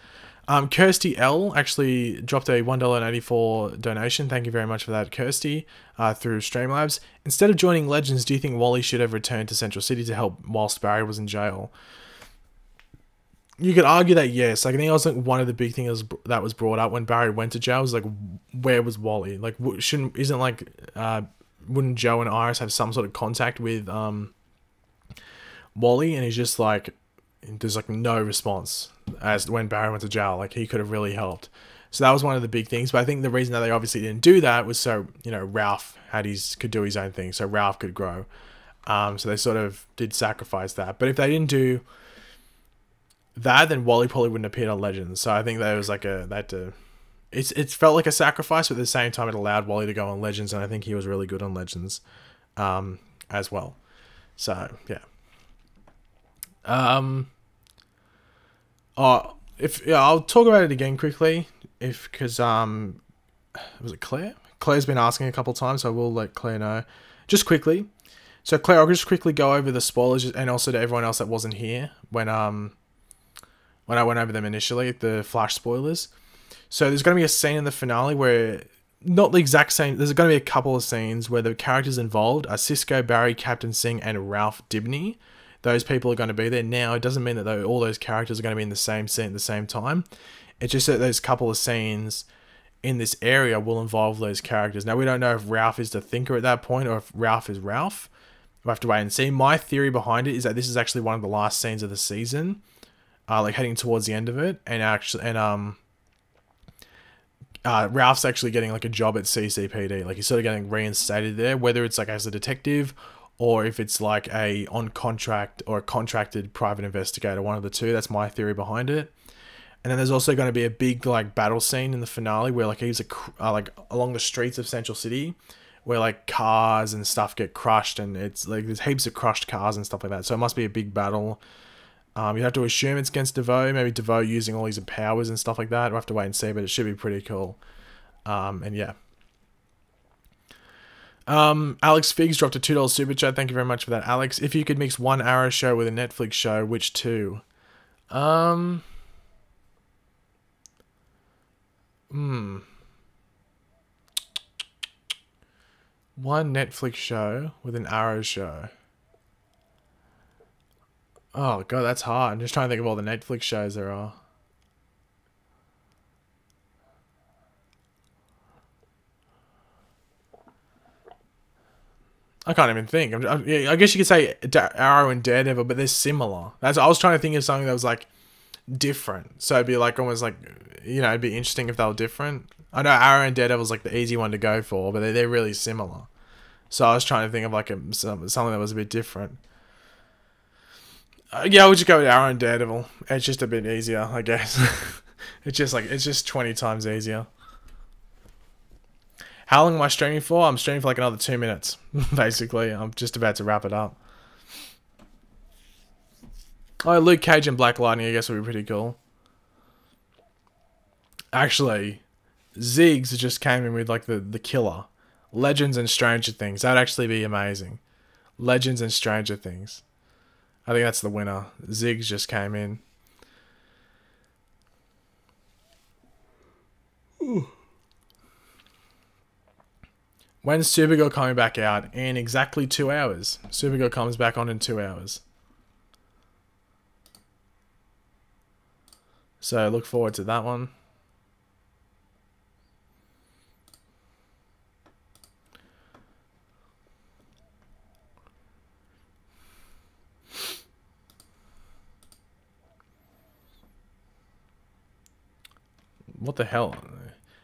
Kirsty L actually dropped a $1.84 donation. Thank you very much for that, Kirsty, through Streamlabs. Instead of joining Legends, do you think Wally should have returned to Central City to help whilst Barry was in jail? You could argue that yes. Like, I think also one of the big things that was brought up when Barry went to jail was like, where was Wally? Like, wouldn't Joe and Iris have some sort of contact with Wally? And he's just like, there's like no response as when Barry went to jail. Like, he could have really helped. So that was one of the big things. But I think the reason that they obviously didn't do that was so, you know, Ralph could do his own thing, so Ralph could grow. So they sort of did sacrifice that. But if they didn't do that, then Wally probably wouldn't appear on Legends. So I think there was like it felt like a sacrifice, but at the same time it allowed Wally to go on Legends, and I think he was really good on Legends as well. So yeah. I'll talk about it again quickly, because was it Claire? Claire's been asking a couple times, so I will let Claire know. Just quickly. So Claire, I'll just quickly go over the spoilers, and also to everyone else that wasn't here when I went over them initially, the Flash spoilers. So there's going to be a scene in the finale where, not the exact same, there's going to be a couple of scenes where the characters involved are Cisco, Barry, Captain Singh, and Ralph Dibny. Those people are going to be there. Now, it doesn't mean that all those characters are going to be in the same scene at the same time. It's just that those couple of scenes in this area will involve those characters. Now, we don't know if Ralph is the thinker at that point or if Ralph is Ralph. We'll have to wait and see. My theory behind it is that this is actually one of the last scenes of the season, like heading towards the end of it, and Ralph's actually getting like a job at CCPD. Like, he's sort of getting reinstated there, whether it's like as a detective or if it's like a on contract or a contracted private investigator, one of the two. That's my theory behind it. And then there's also going to be a big like battle scene in the finale where like he's like along the streets of Central City, where like cars and stuff get crushed, and it's like there's heaps of crushed cars and stuff like that. So it must be a big battle. You have to assume it's against DeVoe. Maybe DeVoe using all his powers and stuff like that. We'll have to wait and see, but it should be pretty cool. And yeah. Alex Figs dropped a $2 super chat. Thank you very much for that, Alex. If you could mix one Arrow show with a Netflix show, which two? One Netflix show with an Arrow show. Oh god, that's hard. I'm just trying to think of all the Netflix shows there are. I can't even think. I guess you could say Arrow and Daredevil, but they're similar. I was trying to think of something that was like different. So it'd be like almost like, you know, it'd be interesting if they were different. I know Arrow and Daredevil's like the easy one to go for, but they're really similar. So I was trying to think of like something that was a bit different. Yeah, I would just go with Arrow and Daredevil. It's just a bit easier, I guess. It's just 20 times easier. How long am I streaming for? I'm streaming for like another 2 minutes, basically. I'm just about to wrap it up. Oh, Luke Cage and Black Lightning, I guess, would be pretty cool. Actually, Ziggs just came in with like the killer. Legends and Stranger Things. That'd actually be amazing. Legends and Stranger Things. I think that's the winner. Ziggs just came in. Ooh. When's Supergirl coming back out? In exactly 2 hours. Supergirl comes back on in 2 hours. So look forward to that one. What the hell?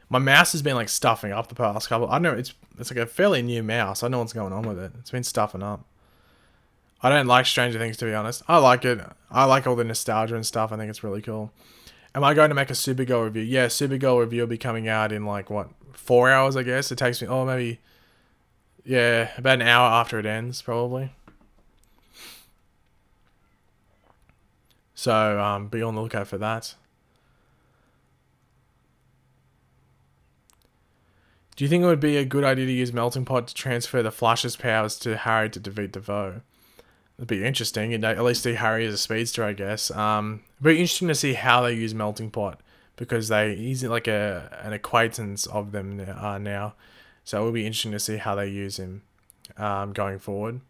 My mouse has been like stuffing up the past couple. I know it's like a fairly new mouse. I know what's going on with it. It's been stuffing up. I don't like Stranger Things, to be honest. I like it. I like all the nostalgia and stuff. I think it's really cool. Am I going to make a Supergirl review? Yeah, Supergirl review will be coming out in like what, 4 hours? I guess it takes me. Oh, maybe. Yeah, about an hour after it ends, probably. So be on the lookout for that. Do you think it would be a good idea to use Melting Pot to transfer the Flash's powers to Harry to defeat DeVoe? It'd be interesting. At least see Harry as a speedster, I guess. Very interesting to see how they use Melting Pot. because he's like an acquaintance of them now. So it will be interesting to see how they use him going forward.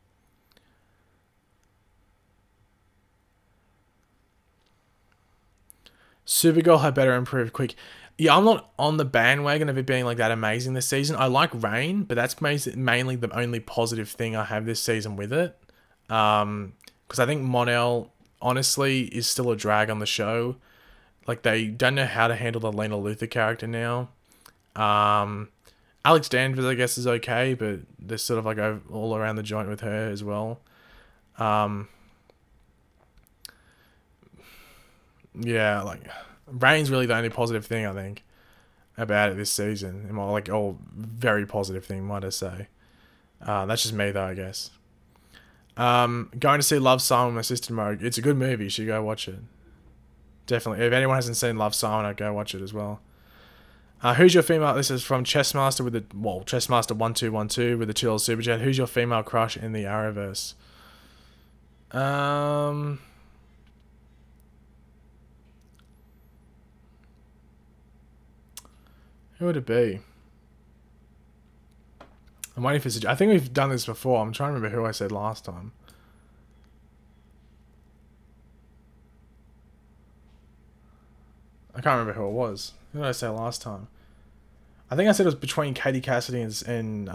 Supergirl had better improve quick. Yeah, I'm not on the bandwagon of it being like that amazing this season. I like Rain, but that's mainly the only positive thing I have this season with it. Because I think Mon-El, honestly, is still a drag on the show. Like, they don't know how to handle the Lena Luthor character now. Alex Danvers, I guess, is okay, but they're sort of like all around the joint with her as well. Yeah, like, Rain's really the only positive thing, I think, about it this season. More like, very positive thing, might I say. That's just me, though, I guess. Going to see Love, Simon with my sister Mo. It's a good movie. You should go watch it. Definitely. If anyone hasn't seen Love, Simon, I'd go watch it as well. Who's your female? This is from Chessmaster with the Chessmaster1212 with the $2 super chat. Who's your female crush in the Arrowverse? Who would it be? I'm waiting for. I think we've done this before. I'm trying to remember who I said last time. I can't remember who it was. Who did I say last time? I think I said it was between Katie Cassidy and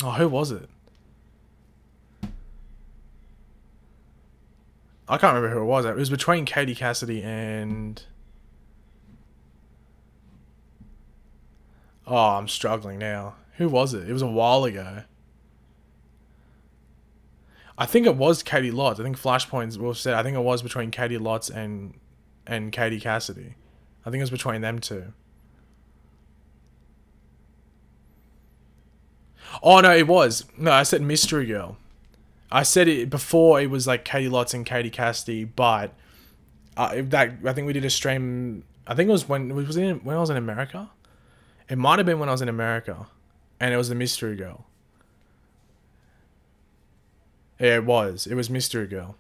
who was it? I can't remember who it was. It was between Katie Cassidy and... Oh, I'm struggling now. Who was it? It was a while ago. I think it was Katie Lotz. I think Flashpoints will said. I think it was between Katie Lotz and Katie Cassidy. I think it was between them two. Oh no, it was. No, I said Mystery Girl. I said it before. It was like Katie Lotz and Katie Cassidy, but I think we did a stream. I think it was when I was in America. It might have been when I was in America, and it was the Mystery Girl. Yeah, it was. It was Mystery Girl.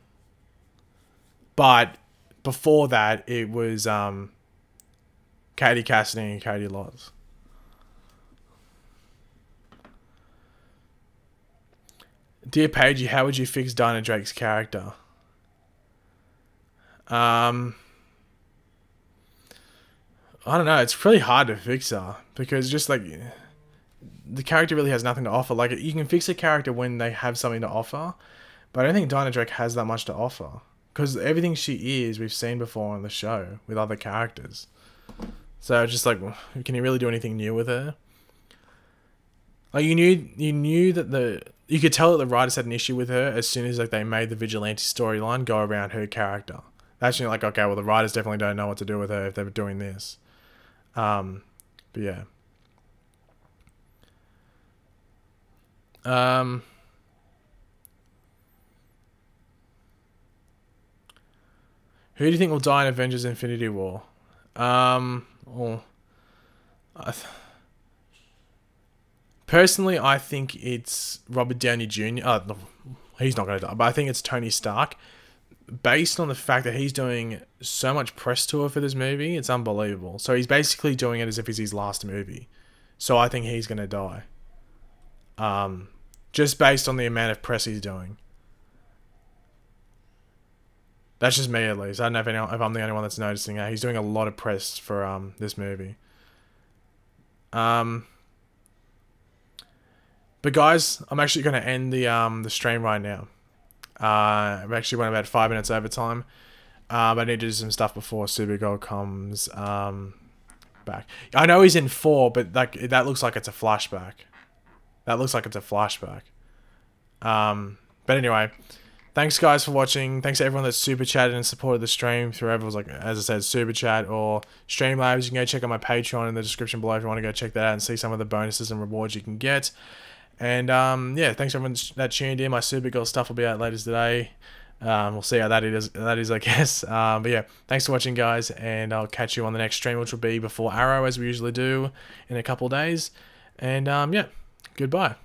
But before that, it was Katie Cassidy and Katie Lotz. Dear Pagey, how would you fix Dinah Drake's character? I don't know. It's really hard to fix her because just like the character really has nothing to offer. Like you can fix a character when they have something to offer, but I don't think Dinah Drake has that much to offer because everything she is we've seen before on the show with other characters. So it's just like, can you really do anything new with her? Like you knew that you could tell that the writers had an issue with her as soon as like they made the vigilante storyline go around her character. That's actually like, okay, well the writers definitely don't know what to do with her if they were doing this. But yeah. Who do you think will die in Avengers Infinity War? Personally, I think it's Robert Downey Jr. He's not going to die, but I think it's Tony Stark. Based on the fact that he's doing so much press tour for this movie, it's unbelievable. So he's basically doing it as if it's his last movie. So I think he's going to die. Just based on the amount of press he's doing. That's just me at least. I don't know if I'm the only one that's noticing that. He's doing a lot of press for this movie. But guys, I'm actually going to end the stream right now. I've actually went about 5 minutes over time. But I need to do some stuff before Supergirl comes back. I know he's in 4, but like that looks like it's a flashback. But anyway, thanks guys for watching. Thanks to everyone that super chatted and supported the stream through whoever was like, as I said, super chat or Streamlabs. You can go check out my Patreon in the description below if you want to go check that out and see some of the bonuses and rewards you can get. And yeah, thanks to everyone that tuned in. My Supergirl stuff will be out later today. We'll see how that is, I guess. But yeah, thanks for watching, guys, and I'll catch you on the next stream, which will be before Arrow, as we usually do in a couple of days. And yeah, goodbye.